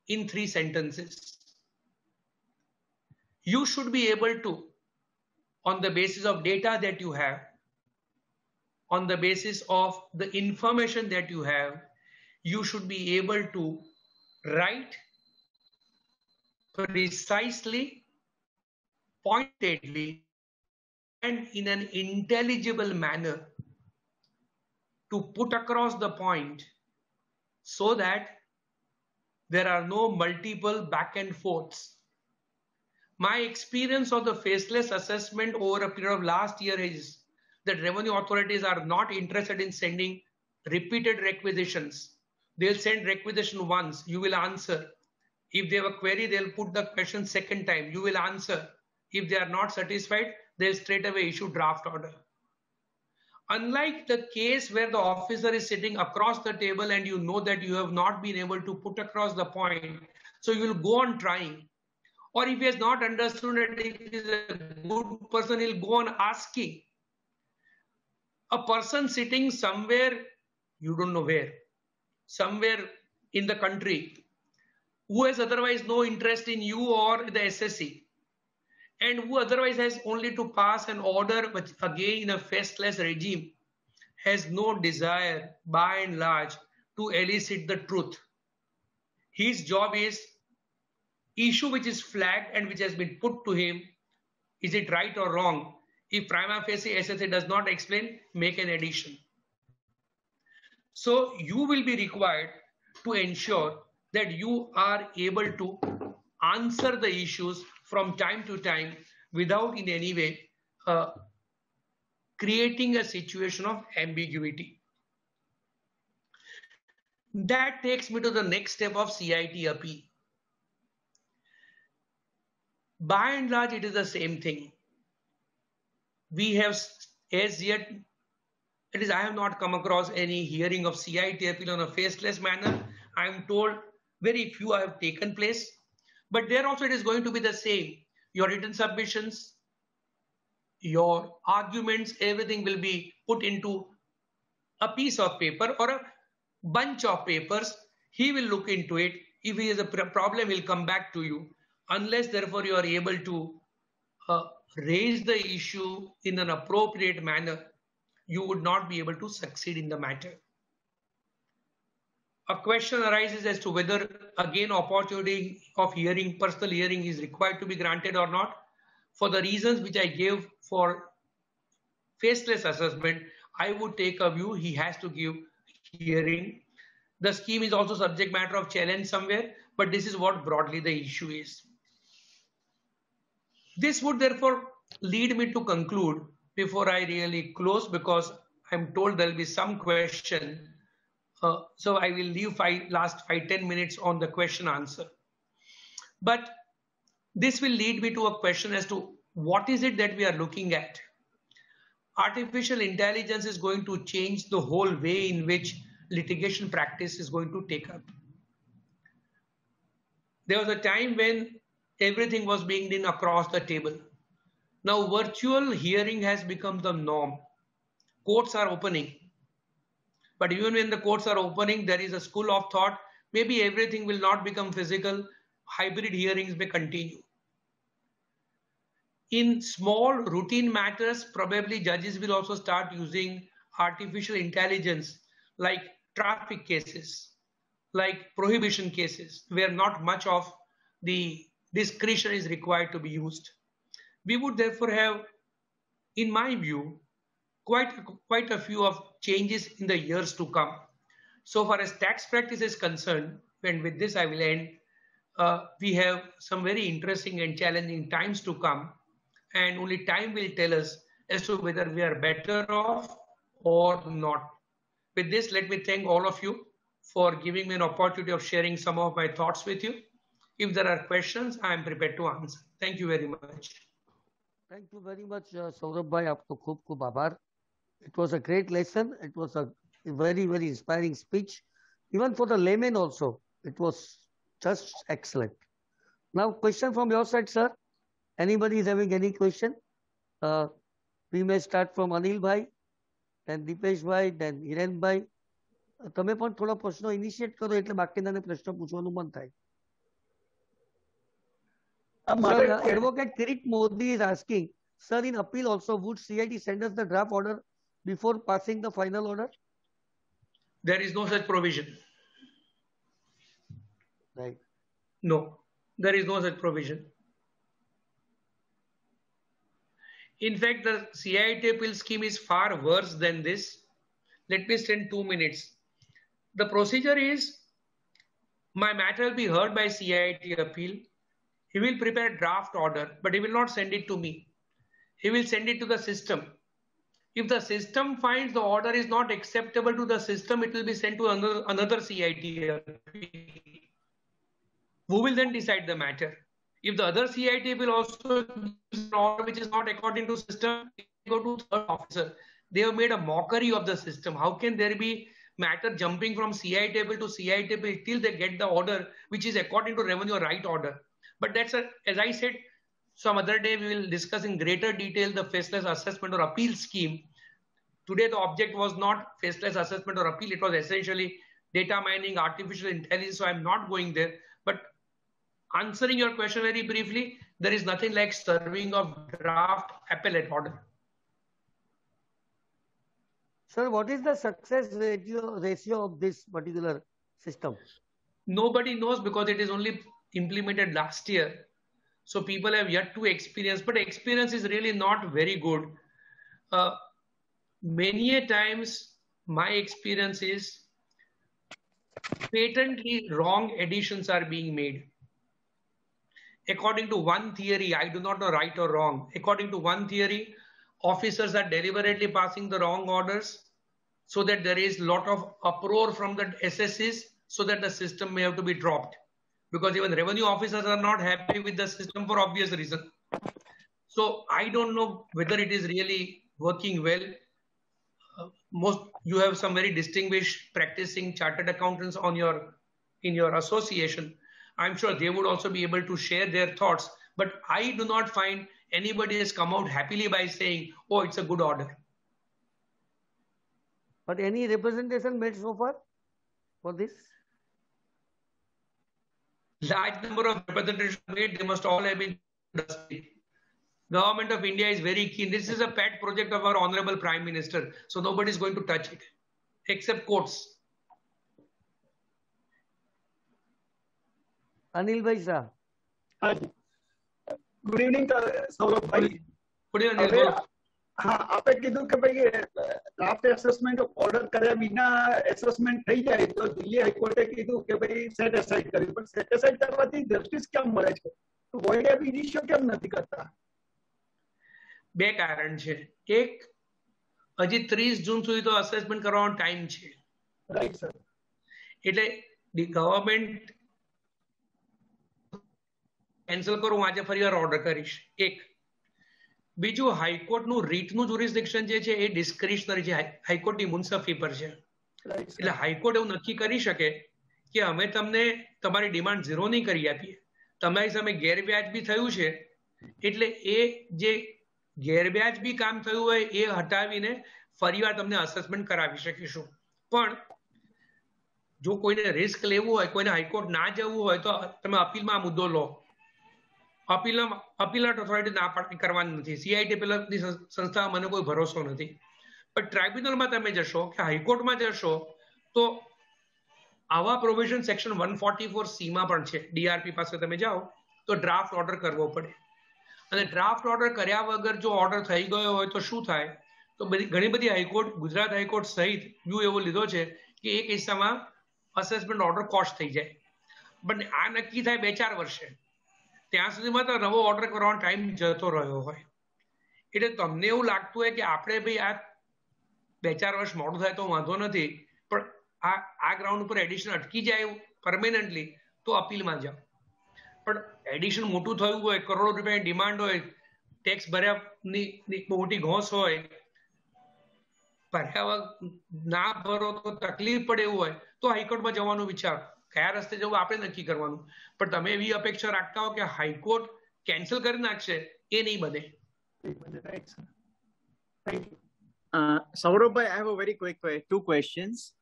in 3 sentences. You should be able to, on the basis of data that you have, on the basis of the information that you have, you should be able to write precisely, pointedly, and in an intelligible manner to put across the point so that there are no multiple back and forths. My experience of the faceless assessment over a period of last year is that revenue authorities are not interested in sending repeated requisitions. They'll send requisition once, you will answer. If they have a query, they'll put the question second time, you will answer. If they are not satisfied, they'll straight away issue draft order. Unlike the case where the officer is sitting across the table and you know that you have not been able to put across the point, so you will go on trying. Or if he has not understood it, if he is a good person, he'll go on asking. A person sitting somewhere, you don't know where, somewhere in the country, who has otherwise no interest in you or the SSC, and who otherwise has only to pass an order, but again in a faceless regime, has no desire by and large to elicit the truth. His job is issue which is flagged and which has been put to him, is it right or wrong? If prima facie SSA does not explain, make an addition. So you will be required to ensure that you are able to answer the issues from time to time without in any way creating a situation of ambiguity. That takes me to the next step of CIT appeal. By and large, it is the same thing. We have as yet, it is I have not come across any hearing of CIT appeal on a faceless manner. I am told very few have taken place, but there also it is going to be the same. Your written submissions, your arguments, everything will be put into a piece of paper or a bunch of papers. He will look into it. If he has a problem, he'll come back to you. Unless therefore you are able to raise the issue in an appropriate manner, you would not be able to succeed in the matter. A question arises as to whether again opportunity of hearing, personal hearing is required to be granted or not. For the reasons which I gave for faceless assessment, I would take a view he has to give hearing. The scheme is also subject matter of challenge somewhere, but this is what broadly the issue is. This would therefore lead me to conclude before I really close, because I'm told there will be some question. So I will leave last 5-10 minutes on the question answer. But this will lead me to a question as to what is it that we are looking at. Artificial intelligence is going to change the whole way in which litigation practice is going to take up. There was a time when everything was being done across the table. Now virtual hearing has become the norm. Courts are opening. But even when the courts are opening, there is a school of thought, maybe everything will not become physical, hybrid hearings may continue. In small routine matters, probably judges will also start using artificial intelligence like traffic cases, like prohibition cases, where not much of the discretion is required to be used. We would therefore have, in my view, quite a few of changes in the years to come. So far as tax practice is concerned, and with this I will end, we have some very interesting and challenging times to come, and only time will tell us as to whether we are better off or not. With this, let me thank all of you for giving me an opportunity of sharing some of my thoughts with you. If there are questions, I am prepared to answer. Thank you very much. Thank you very much, Saurabh bhai. Aapko khub khub aabhar. It was a great lesson. It was a very, very inspiring speech. Even for the layman also, it was just excellent. Now, question from your side, sir. Anybody is having any question? We may start from Anil bhai, then Dipesh bhai, then Hiren bhai. તમે પણ થોડા પ્રશ્નો initiate કરો એટલે બાકીનાને પ્રશ્ન પૂછવાનું મન થાય. Sir, Advocate Kirit Modi is asking, sir, in appeal also, would CIT send us the draft order before passing the final order? There is no such provision. Right. No. There is no such provision. In fact, the CIT appeal scheme is far worse than this. Let me spend 2 minutes. The procedure is, my matter will be heard by CIT appeal. He will prepare a draft order, but he will not send it to me. He will send it to the system. If the system finds the order is not acceptable to the system, it will be sent to another CIT appeal, who will then decide the matter. If the other CIT will also use an order which is not according to system, go to third officer. They have made a mockery of the system. How can there be matter jumping from CIT table to CIT table till they get the order which is according to revenue right order? But that's as I said, some other day we will discuss in greater detail the faceless assessment or appeal scheme. Today the object was not faceless assessment or appeal. It was essentially data mining, artificial intelligence. So I'm not going there. But answering your question very briefly, there is nothing like serving of draft appellate order. Sir, what is the success ratio of this particular system? Nobody knows because it is only implemented last year. So people have yet to experience, but experience is really not very good. Many a times my experience is patently wrong additions are being made. According to one theory, I do not know right or wrong. According to one theory, officers are deliberately passing the wrong orders so that there is a lot of uproar from the SSCs so that the system may have to be dropped. Because even revenue officers are not happy with the system for obvious reason. So I don't know whether it is really working well. You have some very distinguished practicing chartered accountants in your association. I'm sure they would also be able to share their thoughts, but I do not find anybody has come out happily by saying, oh, it's a good order. But any representation made so far for this? Large number of representations made, they must all have been dusted. Government of India is very keen. This is a pet project of our Honorable Prime Minister. So nobody is going to touch it, except courts. Anil Bhai sir. Good evening, Saurabh Bhai. Good evening. આપે કીધું કે ભાઈ draft assessment order કર્યા વિના assessment થઈ જાય તો દિલ્હી હાઈકોર્ટે કીધું કે ભાઈ સેટ એસાઇડ કર્યું પણ સેટ એસાઇડ કરવાથી જસ્ટિસ કેમ મળે છે તો વોઇડ એબ ઇનિશિયો કેમ નથી કરતા બે કારણ છે એક હજી 30 જૂન સુધી તો અસેસમેન્ટ કરવાનો ટાઈમ છે રાઈટ સર એટલે ગવર્મેન્ટ કેન્સલ કરું આજે ફરીવાર ઓર્ડર કરીશ એક બીજું હાઈકોર્ટનું રીટનું જ્યુરિસ્ડિક્શન જે છે એ ડિસ્ક્રિશનરી છે હાઈકોર્ટની મુન્સફી પર છે એટલે હાઈકોર્ટ એવું નક્કી કરી શકે કે અમે તમને તમારી ડિમાન્ડ ઝીરો નહીં કરી આપીએ તમારી સામે ગેરવ્યાજબી થયું છે એટલે એ જે ગેરવ્યાજબી કામ થયું હોય એ હટાવીને ફરીવાર તમને અસેસમેન્ટ કરાવી શકીશું પણ જો કોઈને રિસ્ક લેવું હોય કોઈને હાઈકોર્ટ ના જવું હોય તો તમે અપીલમાં આ મુદ્દો લો અપીલટ ઓથોરિટી ના કરવાની નથી CIT પેલાની સંસ્થા મને કોઈ ભરોસો નથી પણ ટ્રાઇબ્યુનલમાં તમે જશો કે હાઈકોર્ટમાં જશો તો આવા પ્રોવિઝન સેક્શન 144C માં પણ છે DRP પાસે તમે જાઓ તો ડ્રાફ્ટ ઓર્ડર કરવો પડે અને ડ્રાફ્ટ ઓર્ડર કર્યા વગર જો ઓર્ડર થઈ ગયો હોય તો શું થાય તો ઘણી બધી હાઈકોર્ટ ગુજરાત હાઈકોર્ટ સહિત વ્યૂ એવો લીધો છે કે એ કિસ્સામાં અસેસમેન્ટ ઓર્ડર કોસ્ટ થઈ જાય પણ આ નક્કી થાય 2-4 વર્ષે ત્યાં સુધીમાં તો નવો ઓર્ડર કરવાનો ટાઈમ જતો રહ્યો હોય એટલે તમને એવું લાગતું હોય કે આપણે ભાઈ આ 2-4 વર્ષ મોડું થાય તો વાંધો નથી પણ આ ગ્રાઉન્ડ ઉપર એડિશન અટકી જાય પરમેનન્ટલી તો અપીલમાં જાઓ પણ એડિશન મોટું થયું હોય કરોડો રૂપિયાની ડિમાન્ડ હોય ટેક્સ ભર્યાની મોટી ઘોંસ હોય ભર્યા ના ભરો તો તકલીફ પડે એવું હોય તો હાઈકોર્ટમાં જવાનું વિચાર કયા રસ્તે જવું આપણે નક્કી કરવાનું પણ તમે એવી અપેક્ષા રાખતા હો કે હાઈકોર્ટ કેન્સલ કરી નાખશે એ નહીં બને Saurabh bhai, I have a very quick 2 questions.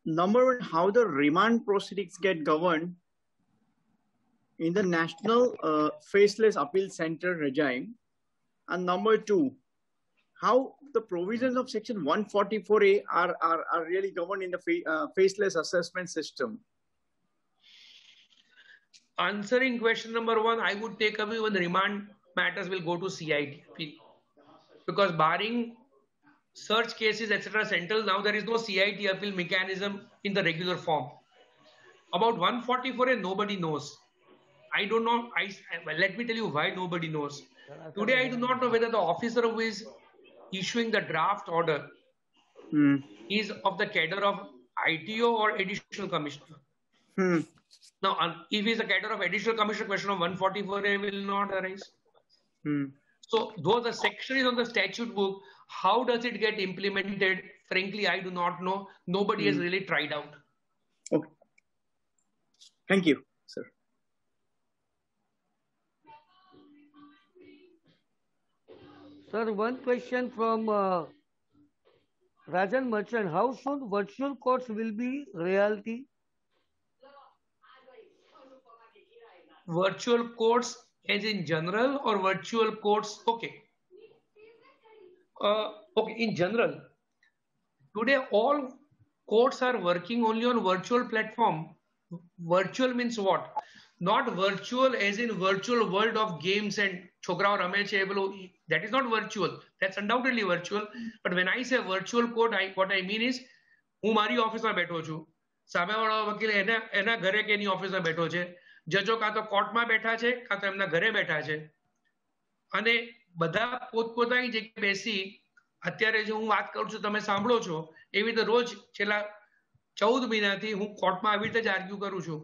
Number one, how the remand proceedings get governed in the National Faceless Appeal Center regime, and number 2, how the provisions of section 144A are really governed in the faceless assessment system. Answering question number 1, I would take away when remand matters will go to CITP, because barring search cases, etc., central, now there is no CIT appeal mechanism in the regular form. About 144A, nobody knows. I don't know. Let me tell you why nobody knows. Today, I do not know whether the officer who is issuing the draft order is of the cadre of ITO or additional commissioner. Now, if he is a cadre of additional commissioner, question of 144A will not arise. So, though the section is on the statute book, how does it get implemented? Frankly, I do not know. Nobody has really tried out. Okay. Thank you, sir. Sir, one question from Rajan Merchant. How soon virtual courts will be reality? Virtual courts as in general or virtual courts? Okay. Okay, in general. Today, all courts are working only on virtual platform. Virtual means what? Not virtual as in virtual world of games and chokrao rame che bolo. That is not virtual. That's undoubtedly virtual. But when I say virtual court, what I mean is, હું મારી ઓફિસમાં બેઠો છું, સામેવાળો વકીલ એના ઘરે કે એની ઓફિસમાં બેઠો છે, જજો કાં તો કોર્ટમાં બેઠા છે કાં તો એમના ઘરે બેઠા છે, અને બધા પોતપોતાની જગ્યાએ બેસી અત્યારે જો હું વાત કરું છું તમે સાંભળો છો, એવી રીતે રોજ છેલ્લા 14 મહિનાથી હું કોર્ટમાં આવી રીતે જ આર્ગ્યુ કરું છું.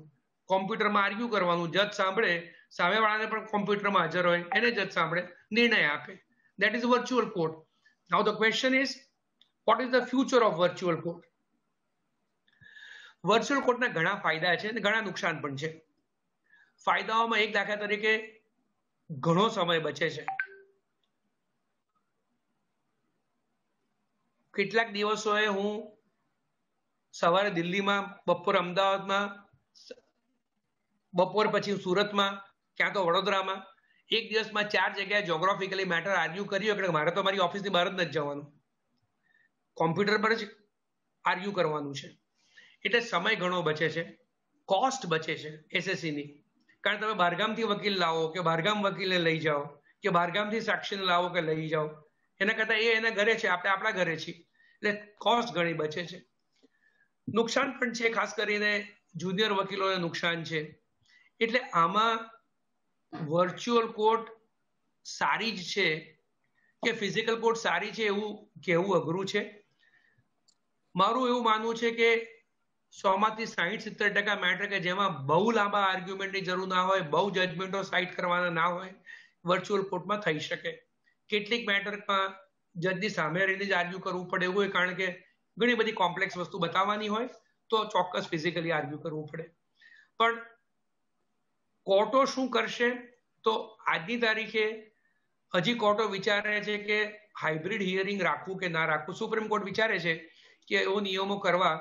કોમ્પ્યુટરમાં આર્ગ્યુ કરવાનું, જજ સાંભળે, સામેવાળાને પણ કોમ્પ્યુટરમાં હાજર હોય, એને જજ સાંભળે, નિર્ણય આપે. That is virtual court. Now the question is, what is the future of virtual court? Virtual કોર્ટના ઘણા ફાયદા છે અને ઘણા નુકસાન પણ છે. ફાયદાઓમાં એક દાખલા તરીકે ઘણો સમય બચે છે. કેટલાક દિવસોએ હું સવારે દિલ્હીમાં, બપોર અમદાવાદમાં, બપોર પછી સુરતમાં, ક્યાં તો વડોદરામાં, એક દિવસમાં 4 જગ્યાએ જ્યોગ્રાફિકલી મેટર આર્ગ્યુ કર્યું એટલે મારે તો મારી ઓફિસની બહાર જ નથી જવાનું, કોમ્પ્યુટર પર જ આર્ગ્યુ કરવાનું છે. એટલે સમય ઘણો બચે છે, કોસ્ટ બચે છે એસએસસીની. કારણ તમે બહારગામથી વકીલ લાવો કે બહારગામ વકીલને લઈ જાઓ કે બહારગામથી સાક્ષીને લાવો કે લઈ જાઓ, એના કરતાં એ એના ઘરે છે, આપણે આપણા ઘરે છીએ, એટલે કોસ્ટ ઘણી બચે છે. નુકસાન પણ છે, ખાસ કરીને જુનિયર વકીલોને નુકસાન છે. એટલે આમાં વર્ચ્યુઅલ કોર્ટ સારી જ છે કે ફિઝિકલ કોર્ટ સારી છે એવું કહેવું અઘરું છે. મારું એવું માનવું છે કે 100માંથી 60-70% મેટર કે જેમાં બહુ લાંબા આર્ગ્યુમેન્ટની જરૂર ના હોય, બહુ જજમેન્ટો સાઇટ કરવાના ના હોય, વર્ચ્યુઅલ કોર્ટમાં થઈ શકે. કેટલીક મેટરમાં જજની સામે રહીને જ આર્ગ્યુ કરવું પડે એવું હોય, કારણ કે ઘણી બધી કોમ્પ્લેક્સ વસ્તુ બતાવવાની હોય તો ચોક્કસ ફિઝિકલી આર્ગ્યુ કરવું પડે. પણ કોર્ટો શું કરશે તો આજની તારીખે હજી કોર્ટો વિચારે છે કે હાઇબ્રિડ હિયરિંગ રાખવું કે ના રાખવું. સુપ્રીમ કોર્ટ વિચારે છે કે એવો નિયમો કરવા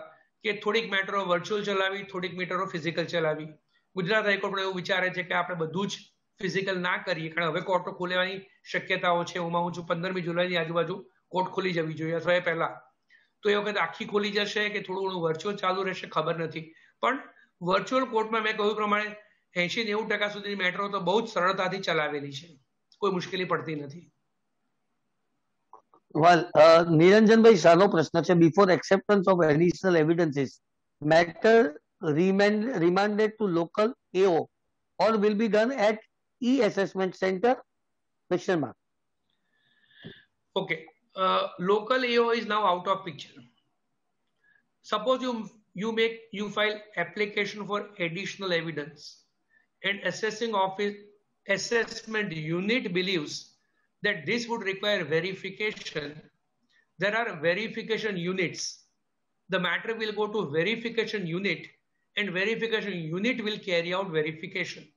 કે થોડીક મેટરો વર્ચ્યુઅલ ચલાવી, થોડીક મેટરો ફિઝિકલ ચલાવી. ગુજરાત હાઈકોર્ટ પણ એવું વિચારે છે કે આપણે બધું જ ફિઝિકલ ના કરીએ, કારણ હવે કોર્ટો ખોલવાની શક્યતાઓ છે. હું માનું છું 15મી જુલાઈની આજુબાજુ કોર્ટ ખોલી જવી જોઈએ અથવા એ પહેલા. તો એ વખત આખી ખોલી જશે કે થોડું ઘણું વર્ચ્યુઅલ ચાલુ રહેશે ખબર નથી. પણ વર્ચ્યુઅલ કોર્ટમાં મેં કહ્યું પ્રમાણે 80-90% સુધીની મેટરો તો બહુ જ સરળતાથી ચલાવેલી છે, કોઈ મુશ્કેલી પડતી નથી. Well, નિરંજનભાઈ સાનો પ્રશ્ન છે. Before acceptance of additional evidences, matter remanded to local AO or will be done at e-assessment center? Question mark. Okay, local AO is now out of picture. Suppose you file application for additional evidence and assessment unit believes that this would require verification. There are verification units. The matter will go to verification unit and verification unit will carry out verification.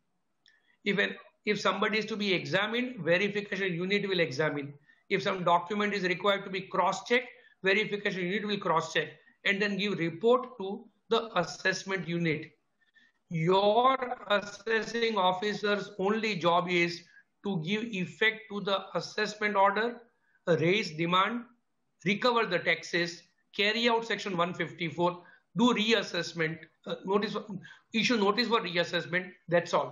If somebody is to be examined, verification unit will examine. If some document is required to be cross-checked, verification unit will cross-check and then give report to the assessment unit. Your assessing officer's only job is to give effect to the assessment order, raise demand, recover the taxes, carry out section 154. do reassessment, issue notice for reassessment. That's all.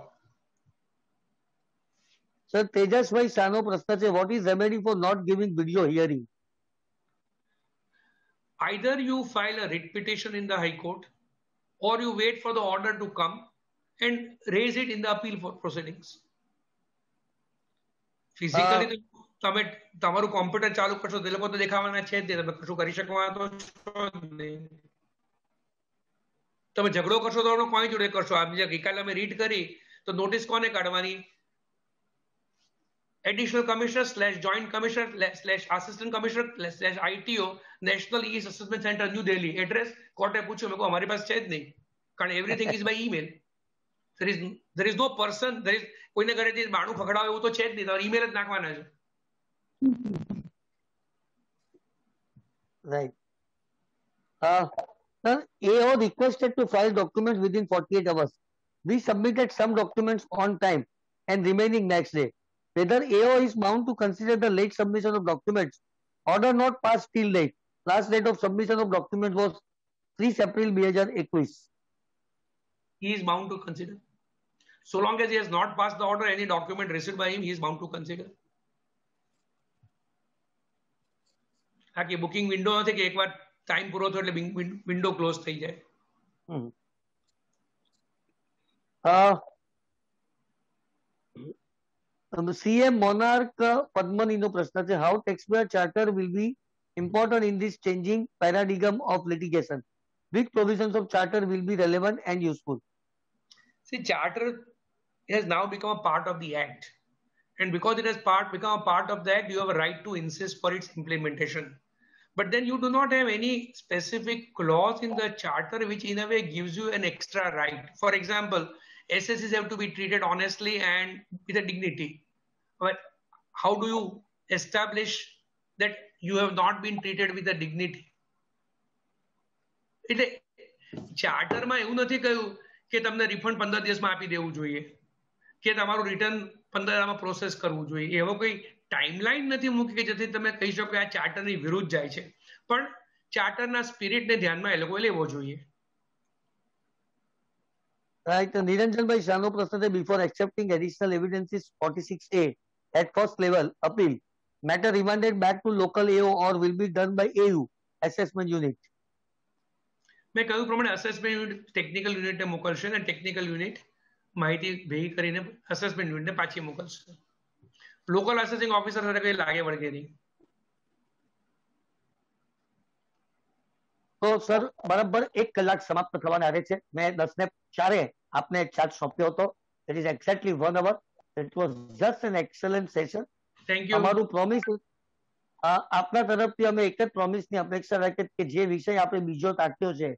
Sir તેજસભાઈ શાનો પ્રશ્ન છે, what is remedy for not giving video hearing? Either you file a writ petition in the High Court, or you wait for the order to come and raise it in the appeal for proceedings. Physically તમે તમારું computer ચાલુ કરશો તે લોકો તો દેખાવાના છે જ નહીં, તમે કશું કરી શકવાના તો છો જ નહીં. તમે ઝઘડો કરશો તો કોઈ જોડે કરશો. આ બીજા ગઈકાલે અમે રીડ કરી તો નોટિસ કોને કાઢવાની? Additional commissioner / joint commissioner / assistant commissioner / ITO national e assessment centre new Delhi. Address કોર્ટે પૂછ્યું, મેં કહ્યું અમારી પાસે છે જ નહીં, કારણ everything is by email. there is no person, કોઈને ઘરેથી બાણું ખખડાવે એવું તો છે જ નહીં, તમારે ઈમેલ જ નાખવાના છે. Right. Sir, AO requested to file documents within 48 hours. We submitted some documents on time and remaining next day. Whether AO is bound to consider the late submission of documents? Order not passed till late. Last date of submission of documents was 30 April 2021. He is bound to consider. So long as he has not passed the order, any document received by him, he is bound to consider. આખી booking window નથી કે એકવાર time પૂરો થયો એટલે window close થઈ જાય. CM Monarch Padmaniનો પ્રશ્ન છે, how taxpayer charter will be important in this changing paradigm of litigation? Which provisions of charter will be relevant and useful? See, charter has now become a part of the act, and because it has become a part of the act, you have a right to insist for its implementation. But then you do not have any specific clause in the charter which in a way gives you an extra right. For example, SSCs have to be treated honestly and with a dignity. But how do you establish that you have not been treated with a dignity? એટલે ચાર્ટરમાં એવું નથી કહ્યું કે તમને refund 15 દિવસમાં આપી દેવું જોઈએ કે તમારું રિટર્ન 15 દિવસમાં પ્રોસેસ કરવું જોઈએ. એવો કોઈ ટાઈમલાઈન નથી મૂકી કે જેથી તમે કહી શકો કે આ ચાર્ટરની વિરુદ્ધ જાય છે, પણ ચાર્ટરના સ્પિરિટને ધ્યાનમાં એ લોકોએ લેવો જોઈએ. Right. Niranjanbhai શાનો પ્રશ્ન છે, before accepting additional evidences 46A at first level appeal, matter remanded back to local AO or will be done by AU assessment unit? મેં કહ્યું પ્રમાણે અસેસમેન્ટ યુનિટ ટેકનિકલ યુનિટને મોકલશે અને ટેકનિકલ યુનિટ માહિતી ભેગી કરીને અસેસમેન્ટ યુનિટને પાછી મોકલશે. લોકલ અસેસિંગ ઓફિસર સાથે કઈ લાગે વળગે નહીં. તો સર બરાબર 1 કલાક સમાપ્ત થવાના આવે છે. મેં 10:04 આપને ચાર્જ સોંપ્યો હતો. It is exactly 1 hour. It was just an excellent session. Thank you. અમારું પ્રોમિસ, આપના તરફથી અમે એક જ પ્રોમિસની અપેક્ષા રાખીએ કે જે વિષય આપણે બીજો તાક્યો છે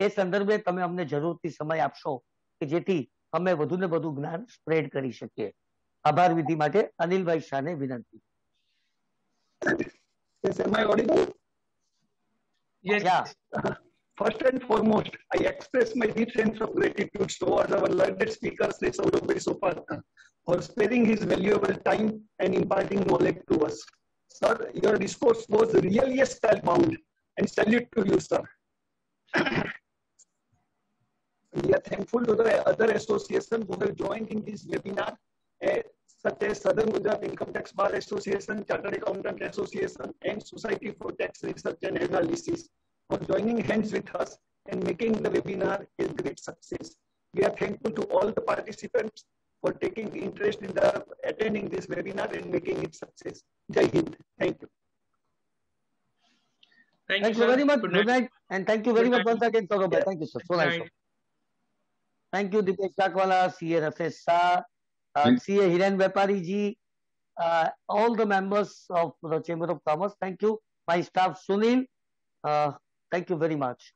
એ સંદર્ભે તમે અમને જરૂરથી સમય આપશો કે જેથી અમે વધુ ને વધુ જ્ઞાન સ્પ્રેડ કરી શકીએ. આભાર વિધિ માટે અનિલભાઈ શાહને વિનંતી. Yes, am I audible? Yes. Yeah. First and foremost, I express my deep sense of gratitude towards our learned speaker, Sri Saurabh Soparkar, for sparing his valuable time and imparting knowledge to us. Sir, your discourse was really a spellbound, and salute to you, sir. We are thankful to the other associations who have joined in this webinar, such as Southern Gujarat Income Tax Bar Association, Chartered Accountant Association, and Society for Tax Research and Analysis, for joining hands with us and making the webinar a great success. We are thankful to all the participants for taking interest in attending this webinar and making it success. Jai Hind. Thank you. Thank Thank you, you sir. very much. Good night. And thank you very Good much night. once again, Saurabh. Thank you, sir. So Good nice. night. Thank you, Dipesh Chakwala, CA Rasesh Shah, CA Hiren Vyapari ji, all the members of the Chamber of Commerce. Thank you. My staff, Sunil. Thank you very much.